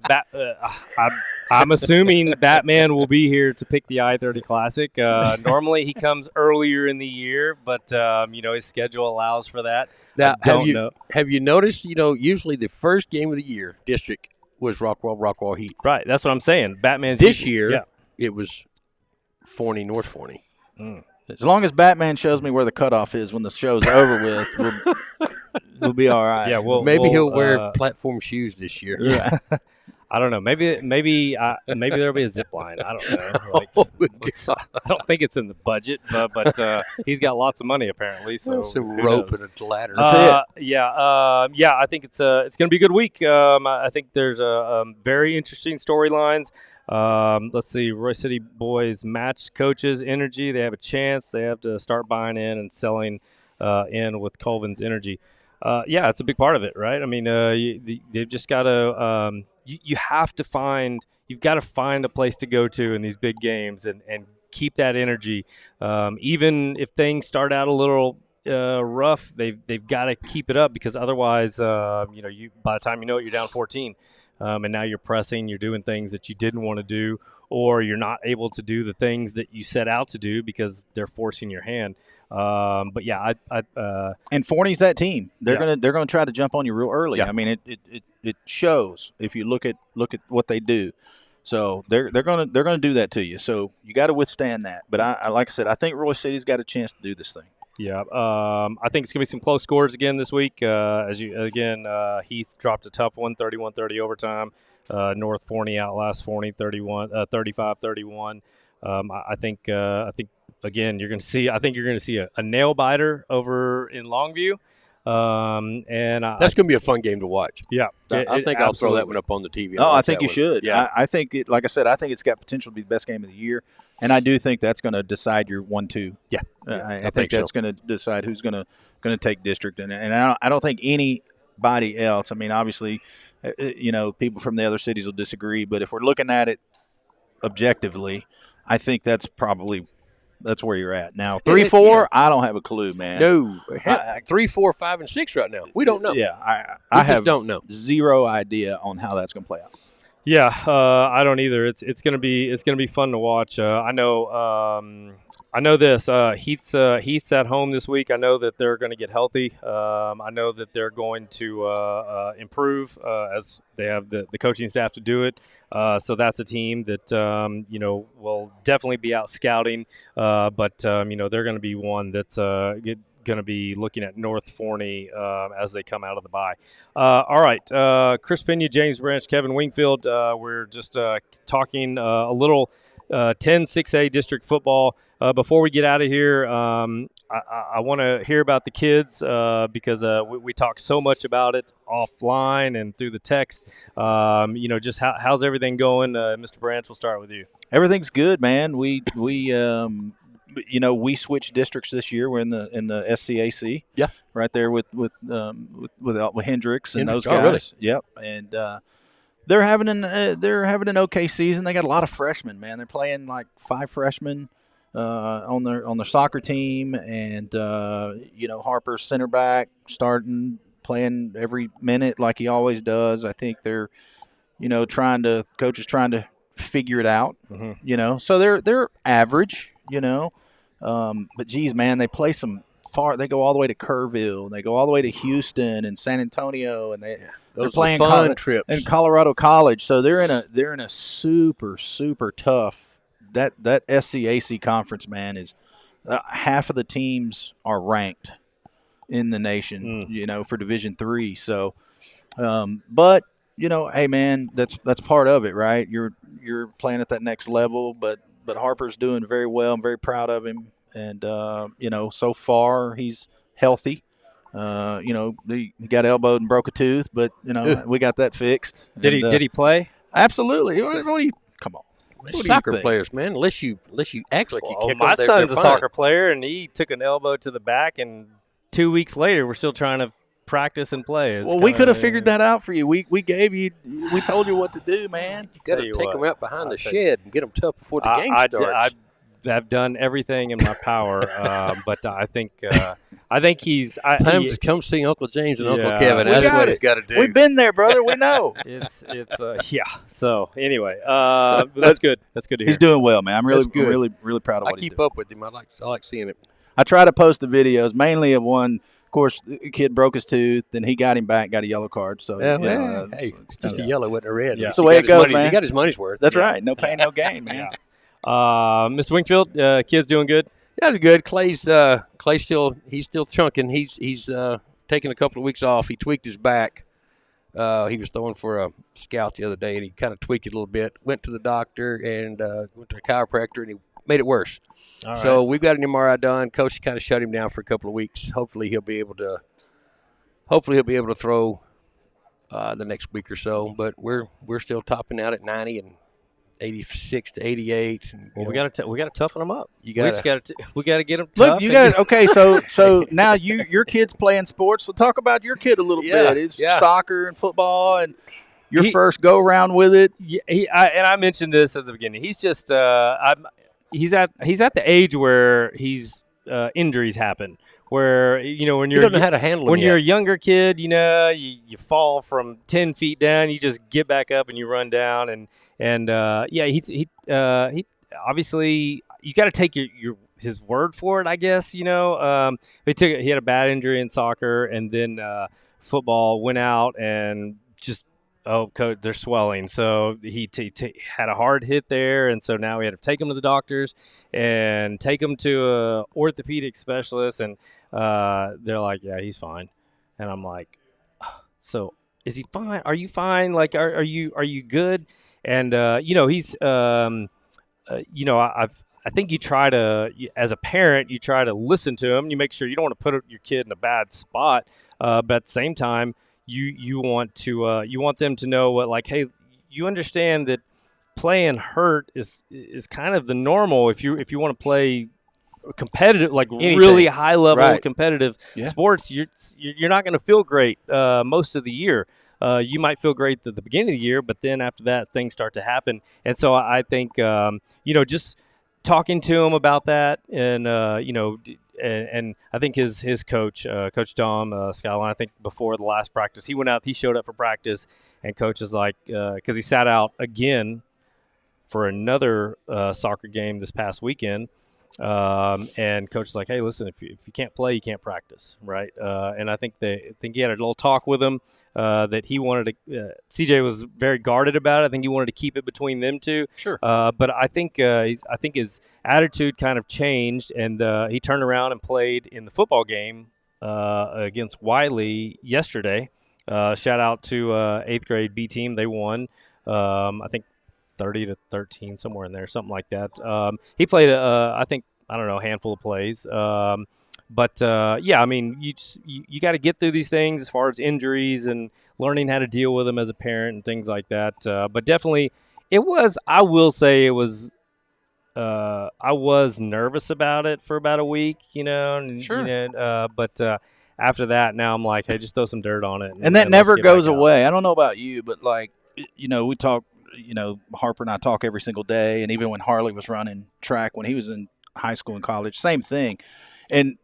Speaker 2: I'm assuming Batman will be here to pick the I-30 Classic. Normally he comes earlier in the year, but his schedule allows for that.
Speaker 7: Now,
Speaker 2: know.
Speaker 7: Have you noticed? Usually the first game of the year, district, was Rockwall Heat.
Speaker 2: Right, that's what I'm saying. Batman
Speaker 7: This year, it was Forney North Forney.
Speaker 8: As long as Batman shows me where the cutoff is when the show's over with, we'll be all right.
Speaker 2: Yeah,
Speaker 7: maybe he'll wear platform shoes this year.
Speaker 2: Yeah. I don't know. Maybe there'll be a zip line. I don't know. I don't think it's in the budget, but he's got lots of money apparently. So
Speaker 7: some rope and a ladder.
Speaker 8: That's it.
Speaker 2: Yeah. I think it's going to be a good week. I think there's very interesting storylines. Let's see. Roy City boys match coaches' energy. They have a chance. They have to start buying in and selling in with Colvin's energy. It's a big part of it, right? I mean, they've just got to. You've got to find a place to go to in these big games and keep that energy. Even if things start out a little rough, they've got to keep it up because otherwise, by the time you know it, you're down 14. And now you're pressing, you're doing things that you didn't want to do, or you're not able to do the things that you set out to do because they're forcing your hand. And
Speaker 8: Forney's that team. They're gonna try to jump on you real early.
Speaker 2: Yeah.
Speaker 8: I mean, it shows if you look at what they do. So they're gonna do that to you. So you got to withstand that. But I like I said, I think Roy City's got a chance to do this thing.
Speaker 2: Yeah, I think it's going to be some close scores again this week. Heath dropped a tough one, 31-30 overtime. North Forney outlasts Forney 35-31. I think again you're going to see. I think you're going to see a nail biter over in Longview.
Speaker 7: That's going to be a fun game to watch.
Speaker 2: Yeah,
Speaker 7: I think I'll throw that one up on the TV.
Speaker 8: No, I think you should.
Speaker 7: Yeah,
Speaker 8: I think like I said, I think it's got potential to be the best game of the year, and I do think that's going to decide your 1-2.
Speaker 7: Yeah,
Speaker 8: I think that's going to decide who's going to take district, and I don't think anybody else. I mean, obviously, people from the other cities will disagree, but if we're looking at it objectively, I think that's probably that's where you're at now. 3, 4, I don't have a clue, man.
Speaker 7: No, 3, 4, 5, and 6 right now. We don't know.
Speaker 8: Yeah,
Speaker 7: I
Speaker 8: have
Speaker 7: don't know.
Speaker 8: Zero idea on how that's going to play out.
Speaker 2: Yeah, I don't either. It's gonna be fun to watch. I know this. Heath's at home this week. I know that they're going to get healthy. I know that they're going to improve as they have the coaching staff to do it. So that's a team that will definitely be out scouting. But they're going to be one that's going to be looking at North Forney as they come out of the bye. All right, Chris Pena, James Branch, Kevin Wingfield. We're just talking a little 10-6A district football. Before we get out of here, I want to hear about the kids because we talk so much about it offline and through the text. Just how's everything going? Mr. Branch, we'll start with you.
Speaker 8: Everything's good, man. We switched districts this year. We're in the SCAC.
Speaker 7: Yeah,
Speaker 8: right there with Hendricks and those guys.
Speaker 7: Oh, really?
Speaker 8: Yep, and they're having an okay season. They got a lot of freshmen, man. They're playing like 5 freshmen on their soccer team, and Harper's center back starting playing every minute like he always does. I think they're coach is trying to figure it out.
Speaker 2: Mm-hmm.
Speaker 8: So they're average. But geez, man, they play some far. They go all the way to Kerrville. They go all the way to Houston and San Antonio, and they're playing
Speaker 7: fun trips
Speaker 8: in Colorado College. So they're in a super super tough. That SCAC conference, man, is half of the teams are ranked in the nation. For Division III. So, but hey, man, that's part of it, right? You're playing at that next level, but Harper's doing very well. I'm very proud of him, and so far he's healthy. He got elbowed and broke a tooth, but we got that fixed.
Speaker 2: Did he play?
Speaker 8: Absolutely. Come on.
Speaker 7: Soccer players, man. Unless you act like you kick
Speaker 2: my
Speaker 7: them,
Speaker 2: son's
Speaker 7: they're
Speaker 2: a
Speaker 7: fine.
Speaker 2: soccer player, and he took an elbow to the back, and 2 weeks later, we're still trying to practice and play.
Speaker 8: We could have figured that out for you. We told you what to do, man.
Speaker 7: You got to take them out behind the shed and get them tough before the game starts.
Speaker 2: I've done everything in my power, but I think he's
Speaker 7: time to come see Uncle James and Uncle Kevin. That's what he's got to do.
Speaker 8: We've been there, brother. We know.
Speaker 2: It's yeah. So anyway, that's good. That's good to hear.
Speaker 8: He's doing well, man. I'm really proud of what he's doing.
Speaker 7: I keep up with him. I like seeing it.
Speaker 8: I try to post the videos mainly of one. Of course, the kid broke his tooth, then he got him back, got a yellow card. So
Speaker 7: it's just a yellow, wasn't a red.
Speaker 2: Yeah.
Speaker 8: That's the way it goes, man.
Speaker 7: He got his money's worth.
Speaker 8: That's right. No pain, no gain, man.
Speaker 2: Yeah. Mr. Wingfield, kids doing good?
Speaker 7: Yeah, they're good. Clay's still chunking. He's taking a couple of weeks off. He tweaked his back. He was throwing for a scout the other day, and he kind of tweaked it a little bit. Went to the doctor and went to a chiropractor, and he made it worse.
Speaker 2: All right.
Speaker 7: So we've got an MRI done. Coach kind of shut him down for a couple of weeks. Hopefully he'll be able to throw the next week or so. But we're still topping out at 90 and 86 to 88. And,
Speaker 2: we got to toughen them up.
Speaker 7: We got to
Speaker 2: get them.
Speaker 8: Look, you guys. Okay, so now your kid's playing sports. So talk about your kid a little bit. It's soccer and football and your first go around with it.
Speaker 2: Yeah, I mentioned this at the beginning. He's just he's at the age where injuries happen. Where when
Speaker 7: you don't know how to handle them
Speaker 2: when you're a younger kid, you fall from 10 feet down, you just get back up and you run down, and he obviously you got to take his word for it, I guess. He had a bad injury in soccer, and then football went out and just. Oh, coach, they're swelling. So he had a hard hit there, and so now we had to take him to the doctors and take him to a orthopedic specialist, and they're like, "Yeah, he's fine," and I'm like, "So is he fine? Are you fine? Like, are you good?" And he's I think you try to, as a parent, you try to listen to him. You make sure you don't want to put your kid in a bad spot, but at the same time. You want them to know what, like, hey, you understand that playing hurt is kind of the normal if you want to play competitive, like anything. Really high level competitive sports. You're not going to feel great most of the year. You might feel great at the beginning of the year, but then after that things start to happen. And so I think just talking to him about that, and and I think his coach, Coach Dom Skyline, I think before the last practice, he went out, he showed up for practice, and coach is like, because he sat out again for another soccer game this past weekend. And coach is like, hey, listen, if you can't play, you can't practice, right? And I think he had a little talk with him that he wanted to. CJ was very guarded about it. I think he wanted to keep it between them two.
Speaker 7: Sure.
Speaker 2: But I think his attitude kind of changed, and he turned around and played in the football game against Wiley yesterday. Shout out to 8th grade B team. They won. I think 30-13, somewhere in there, something like that. He played, I think, a handful of plays. But I mean, you got to get through these things as far as injuries and learning how to deal with them as a parent and things like that. But definitely, I will say, I was nervous about it for about a week, and,
Speaker 7: Sure.
Speaker 2: But after that, now I'm like, hey, just throw some dirt on it.
Speaker 8: And that never
Speaker 2: let's get
Speaker 8: goes
Speaker 2: back out.
Speaker 8: away. I don't know about you, but we talk, Harper and I talk every single day. And even when Harley was running track, when he was in high school and college, same thing. And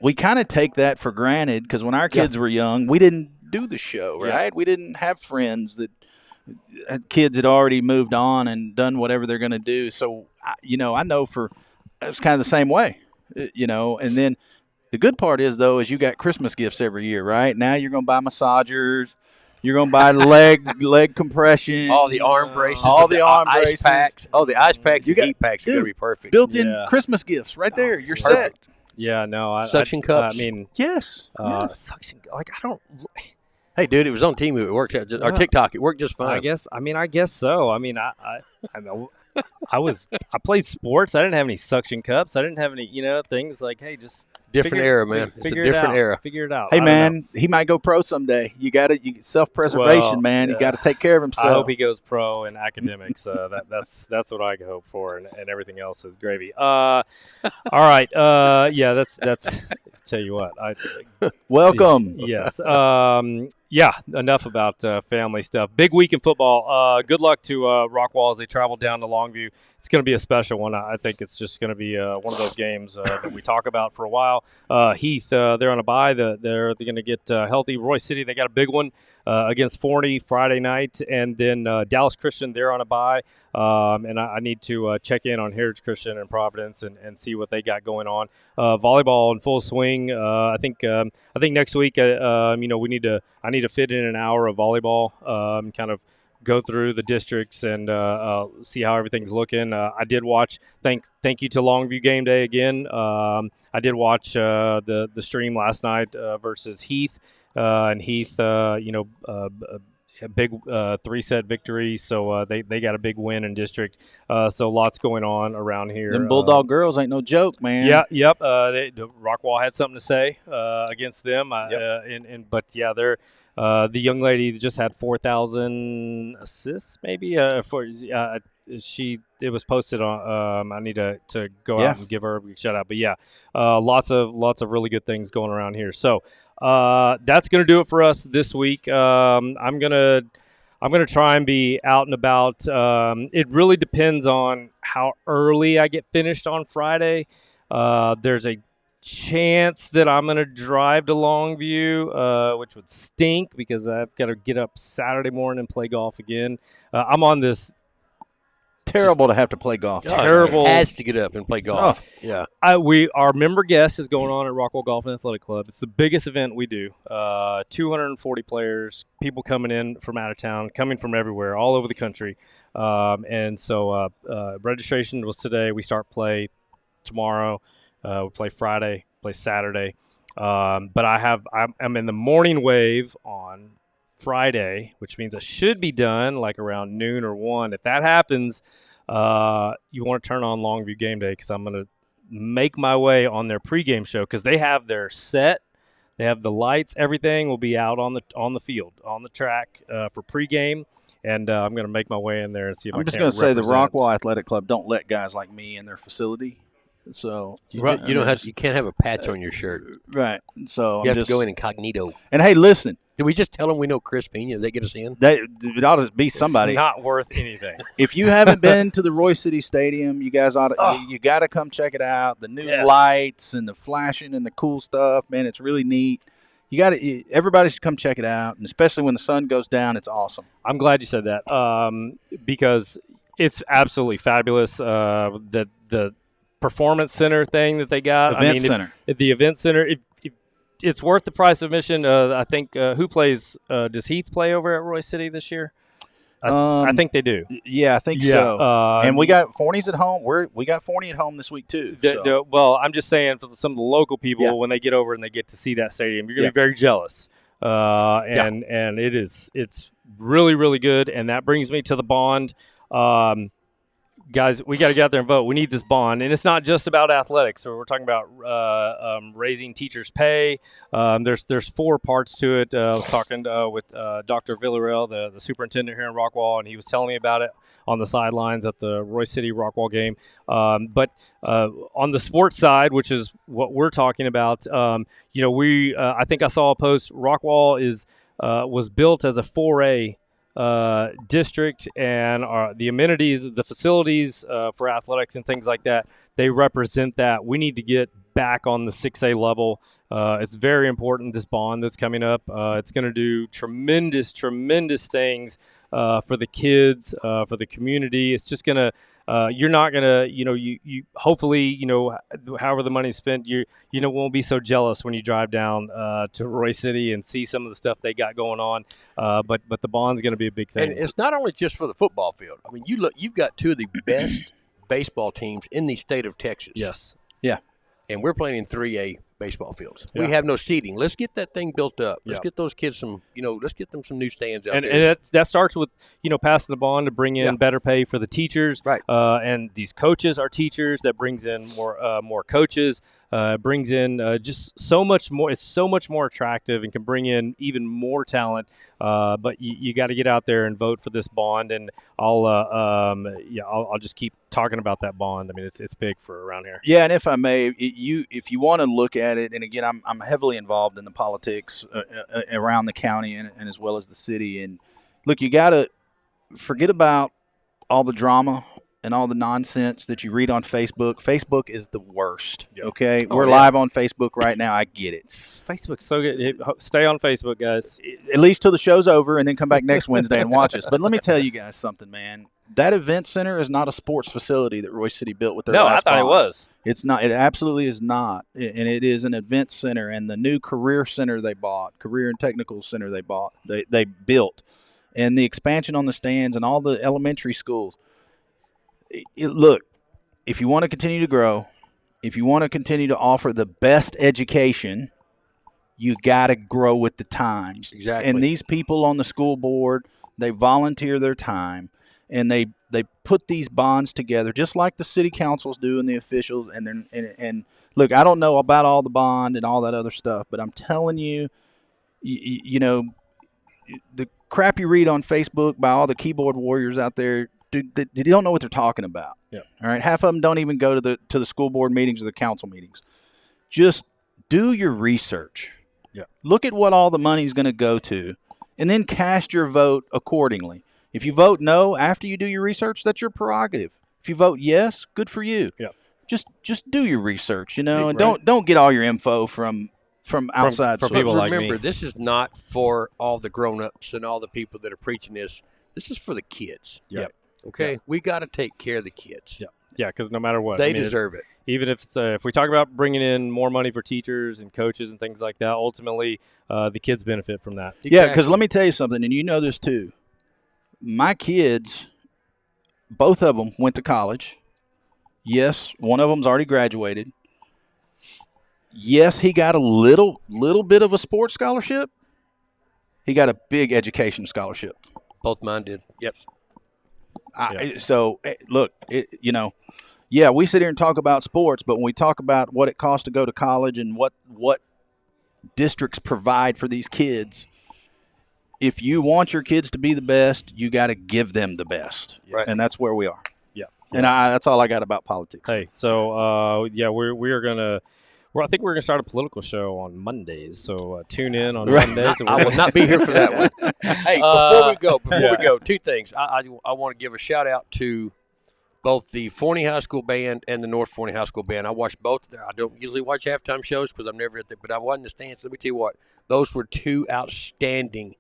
Speaker 8: we kind of take that for granted because when our kids were young, we didn't do the show, right?
Speaker 2: Yeah.
Speaker 8: We didn't have friends that kids had already moved on and done whatever they're going to do. So, I know it's kind of the same way, and then the good part is you got Christmas gifts every year, right? Now you're going to buy massagers. You're going to buy leg compression.
Speaker 7: All the arm braces.
Speaker 8: All the arm
Speaker 7: ice
Speaker 8: braces.
Speaker 7: packs. Oh, the ice pack
Speaker 8: You
Speaker 7: and
Speaker 8: got-
Speaker 7: heat packs are going to be perfect.
Speaker 8: Built-in Christmas gifts right there. You're set.
Speaker 2: Yeah, no.
Speaker 7: Suction cups.
Speaker 2: I mean,
Speaker 8: Yes.
Speaker 2: suction. Like, I don't.
Speaker 7: Hey, dude, it was on Temu. It worked out. Or TikTok. It worked just fine.
Speaker 2: I guess so. I mean, I played sports. I didn't have any suction cups. I didn't have any, things like, hey, just
Speaker 7: Different era, man. It's a different era.
Speaker 2: Figure it out.
Speaker 8: Hey,
Speaker 2: I don't
Speaker 8: man,
Speaker 2: know.
Speaker 8: he might go pro someday. You got to self-preservation,
Speaker 2: Well,
Speaker 8: man.
Speaker 2: yeah.
Speaker 8: You got to take care of himself.
Speaker 2: I hope he goes pro in academics. That's what I hope for, and everything else is gravy. All right. That's. Tell you what,
Speaker 8: Welcome.
Speaker 2: Yes. Enough about family stuff. Big week in football. Good luck to Rockwall as they travel down to Longview. It's going to be a special one. I think it's just going to be one of those games that we talk about for a while. Heath, they're on a bye. They're going to get healthy. Roy City, they got a big one against Forney Friday night. And then Dallas Christian, they're on a bye. And I need to check in on Heritage Christian and Providence and see what they got going on. Volleyball in full swing. I think next week, I need to fit in an hour of volleyball, kind of go through the districts and see how everything's looking. I did watch. Thank you to Longview Game Day again. I did watch the stream last night versus Heath, and Heath, a big 3-set victory, so they got a big win in district. So lots going on around here.
Speaker 8: Them Bulldog girls ain't no joke, man.
Speaker 2: Yeah, yep. Rockwall had something to say against them. But they're the young lady just had 4,000 assists, maybe. It was posted on. I need to go out and give her a shout out. But lots of really good things going around here. So that's gonna do it for us this week. I'm gonna try and be out and about. It really depends on how early I get finished on Friday. There's a chance that I'm going to drive to Longview, which would stink because I've got to get up Saturday morning and play golf again. I'm on this
Speaker 8: Terrible to have to play golf.
Speaker 2: terrible.
Speaker 7: Has to get up and play golf. Yeah.
Speaker 2: Our member guest is going on at Rockwall Golf and Athletic Club. It's the biggest event we do. 240 players, people coming in from out of town, coming from everywhere, all over the country. And so registration was today. We start play tomorrow. We play Friday, play Saturday. But I'm in the morning wave on Friday, which means I should be done like around noon or 1. If that happens, you want to turn on Longview Game Day because I'm going to make my way on their pregame show because they have their set, they have the lights, everything will be out on the field, on the track for pregame, and I'm going to make my way in there and see if
Speaker 8: I'm
Speaker 2: I
Speaker 8: just
Speaker 2: can
Speaker 8: going to say the
Speaker 2: represent.
Speaker 8: Rockwall Athletic Club don't let guys like me in their facility. So
Speaker 7: You can't have a patch on your shirt.
Speaker 8: right. So
Speaker 7: You
Speaker 8: I'm
Speaker 7: have to go in incognito.
Speaker 8: And hey, listen,
Speaker 7: Did we just tell them we know Chris Pena? They get us in?
Speaker 8: It ought to be somebody.
Speaker 2: It's not worth anything.
Speaker 8: If you haven't been to the Roy City Stadium, you guys ought to. You got to come check it out. The new lights and the flashing and the cool stuff, man, it's really neat. You got to. Everybody should come check it out, and especially when the sun goes down, it's awesome.
Speaker 2: I'm glad you said that because it's absolutely fabulous. The performance center thing that they got,
Speaker 8: Center.
Speaker 2: The event center. It's worth the price of admission. I think who plays? Does Heath play over at Roy City this year? I think they do.
Speaker 8: Yeah, I think so. And we got Forney's at home. We got Forney at home this week too.
Speaker 2: Well, I'm just saying for some of the local people, when they get over and they get to see that stadium, you're going to be very jealous. And it's really, really good. And that brings me to the bond. Guys, we got to get out there and vote. We need this bond, and it's not just about athletics. So we're talking about raising teachers' pay. There's 4 parts to it. I was talking with Dr. Villarreal, the superintendent here in Rockwall, and he was telling me about it on the sidelines at the Roy City Rockwall game. But on the sports side, which is what we're talking about, I think I saw a post. Rockwall was built as a 4A. District, and the amenities, the facilities for athletics and things like that, they represent that. We need to get back on the 6A level. It's very important, this bond that's coming up. It's going to do tremendous things for the kids, for the community. It's just going to you're not gonna, you hopefully, however the money's spent, you won't be so jealous when you drive down to Roy City and see some of the stuff they got going on. But the bond's gonna be a big thing.
Speaker 7: And it's not only just for the football field. I mean, you've got 2 of the best baseball teams in the state of Texas.
Speaker 2: Yes.
Speaker 8: Yeah.
Speaker 7: And we're playing in 3A baseball fields.
Speaker 2: Yeah.
Speaker 7: We have no seating. Let's get that thing built up. Let's get those kids let's get them some new stands out there.
Speaker 2: And that starts with, passing the bond to bring in better pay for the teachers.
Speaker 7: Right.
Speaker 2: And these coaches are teachers. That brings in more coaches. Brings in just so much more. It's so much more attractive and can bring in even more talent. But you got to get out there and vote for this bond. And I'll just keep talking about that bond. I mean, it's big for around here.
Speaker 8: Yeah, and if I may, if you want to look at it, and again, I'm heavily involved in the politics around the county and as well as the city. And look, you got to forget about all the drama and all the nonsense that you read on Facebook. Facebook is the worst. Yep. Okay, we're live on Facebook right now. I get it.
Speaker 2: Facebook's so good. Stay on Facebook, guys.
Speaker 8: At least till the show's over, and then come back next Wednesday and watch us. But let me tell you guys something, man. That event center is not a sports facility that Roy City built with their last
Speaker 2: I thought
Speaker 8: bond.
Speaker 2: it was.
Speaker 8: It's not. It absolutely is not. And it is an event center. And the new career center they bought, career and technical center they bought, they built, and the expansion on the stands and all the elementary schools. Look, if you want to continue to grow, if you want to continue to offer the best education, you got to grow with the times.
Speaker 7: Exactly.
Speaker 8: And these people on the school board, they volunteer their time. And they put these bonds together just like the city councils do and the officials. And look, I don't know about all the bond and all that other stuff, but I'm telling you, the crap you read on Facebook by all the keyboard warriors out there, dude, they don't know what they're talking about.
Speaker 2: Yeah.
Speaker 8: All right. Half of them don't even go to the school board meetings or the council meetings. Just do your research.
Speaker 2: Yeah.
Speaker 8: Look at what all the money's going to go to, and then cast your vote accordingly. If you vote no after you do your research, that's your prerogative. If you vote yes, good for you.
Speaker 2: Yeah.
Speaker 8: Just do your research, and don't get all your info from outside
Speaker 2: from
Speaker 8: sources.
Speaker 2: people like
Speaker 7: remember,
Speaker 2: me.
Speaker 7: this is not for all the grown-ups and all the people that are preaching this. This is for the kids.
Speaker 2: Yep.
Speaker 7: Okay?
Speaker 2: Yep.
Speaker 7: We got to take care of the kids.
Speaker 2: Yeah, because no matter what,
Speaker 7: They deserve it.
Speaker 2: Even if it's if we talk about bringing in more money for teachers and coaches and things like that, ultimately the kids benefit from that.
Speaker 8: Yeah, because let me tell you something, and you know this too. My kids, both of them went to college. Yes, one of them's already graduated. Yes, he got a little bit of a sports scholarship. He got a big education scholarship.
Speaker 7: Both mine did. Yep.
Speaker 8: So, look, we sit here and talk about sports, but when we talk about what it costs to go to college and what districts provide for these kids, if you want your kids to be the best, you got to give them the best.
Speaker 2: Yes.
Speaker 8: And that's where we are.
Speaker 2: Yeah.
Speaker 8: And that's all I got about politics.
Speaker 2: Hey, so we are gonna Well, I think we're going to start a political show on Mondays, so tune in on Mondays.
Speaker 7: I will not be here for that one. Hey, before we go, two things. I want to give a shout out to both the Forney High School band and the North Forney High School band. I watched both. I don't usually watch halftime shows because I'm never at there, but I wasn't in the stands. Let me tell you what, those were two outstanding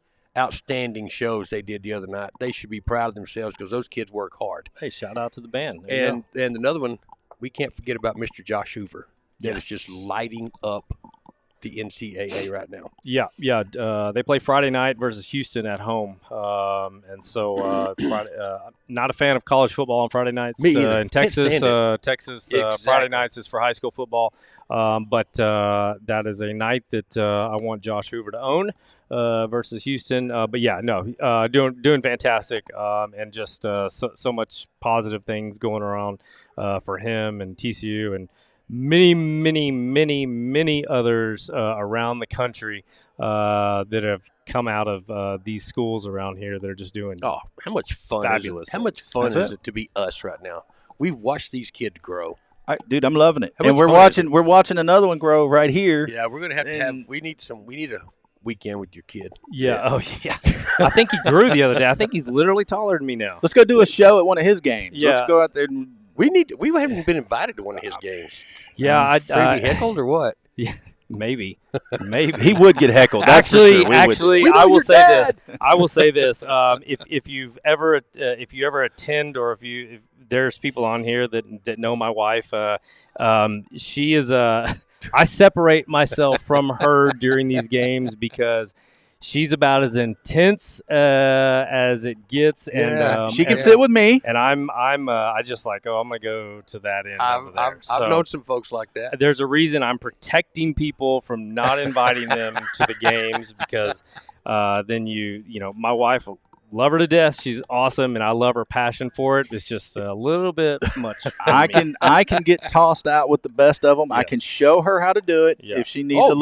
Speaker 7: shows they did the other night. They should be proud of themselves because those kids work hard.
Speaker 2: Hey, shout out to the band.
Speaker 7: And another one, we can't forget about Mr. Josh Hoover. That is just lighting up the NCAA right now.
Speaker 2: Yeah. They play Friday night versus Houston at home, and so Friday, not a fan of college football on Friday nights.
Speaker 7: Me either.
Speaker 2: In Texas,
Speaker 7: Exactly.
Speaker 2: Friday nights is for high school football. But that is a night that I want Josh Hoover to own versus Houston. But yeah, no, doing fantastic, and just so much positive things going around for him and TCU and many others around the country that have come out of these schools around here that are just doing
Speaker 7: how much fun
Speaker 2: fabulous.
Speaker 7: How much fun is it to be us right now? We've watched these kids grow.
Speaker 8: Dude, I'm loving it.
Speaker 7: How
Speaker 8: And
Speaker 7: much
Speaker 8: we're watching another one grow right here.
Speaker 7: Yeah, we're gonna have to have. We need a weekend with your kid.
Speaker 2: Yeah. Oh yeah. I think he grew the other day. I think he's literally taller than me now.
Speaker 8: Let's go do a show at one of his games.
Speaker 2: Yeah.
Speaker 8: Let's go out there and
Speaker 7: We haven't been invited to one of his games.
Speaker 2: Yeah,
Speaker 7: Freebie heckled or what?
Speaker 2: Yeah, maybe.
Speaker 8: he would get heckled. That's for sure.
Speaker 2: I will say this. I will say this. If you ever attend, or if there's people on here that know my wife, she is I separate myself from her during these games because she's about as intense as it gets, and
Speaker 8: she can sit with me.
Speaker 2: And I just like, I'm gonna go to that end over there.
Speaker 7: I've known some folks like that.
Speaker 2: There's a reason I'm protecting people from not inviting them to the games because then my wife will love her to death. She's awesome, and I love her passion for it. It's just a little bit much. I
Speaker 8: can get tossed out with the best of them. Yes. I can show her how to do it if she needs a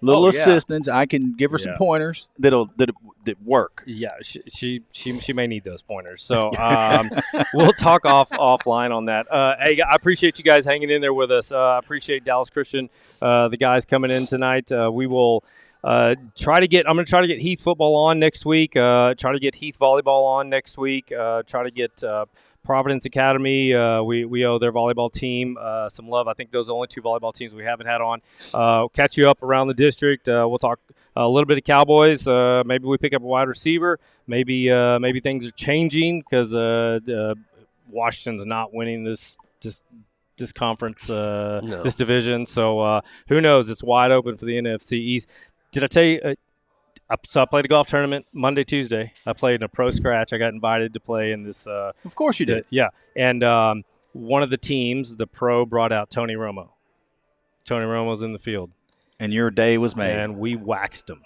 Speaker 8: little assistance. I can give her some pointers that work.
Speaker 2: Yeah, she may need those pointers. So we'll talk offline on that. Hey, I appreciate you guys hanging in there with us. I appreciate Dallas Christian, the guys coming in tonight. We will. I'm going to try to get Heath football on next week. Try to get Heath volleyball on next week. Try to get Providence Academy. We owe their volleyball team some love. I think those are the only two volleyball teams we haven't had on. Catch you up around the district. We'll talk a little bit of Cowboys. Maybe we pick up a wide receiver. Maybe things are changing because Washington's not winning this conference, this division. So who knows? It's wide open for the NFC East. Did I tell you? So I played a golf tournament Monday, Tuesday. I played in a pro scratch. I got invited to play in this.
Speaker 8: Of course you did.
Speaker 2: Yeah. And one of the teams, the pro, brought out Tony Romo. Tony Romo's in the field.
Speaker 8: And your day was made.
Speaker 2: And we waxed him.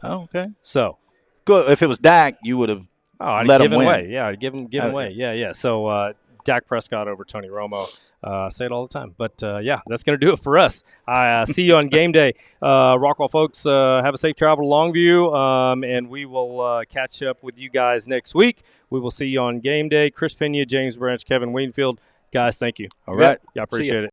Speaker 8: Oh, okay.
Speaker 2: So.
Speaker 8: Good. If it was Dak, you would have let him win.
Speaker 2: Away. Yeah, I'd give him away. Yeah. So Dak Prescott over Tony Romo. I say it all the time. But, that's going to do it for us. I see you on game day. Rockwall folks, have a safe travel to Longview, and we will catch up with you guys next week. We will see you on game day. Chris Pena, James Branch, Kevin Weenfield. Guys, thank you.
Speaker 8: All right.
Speaker 2: Yeah, I appreciate it.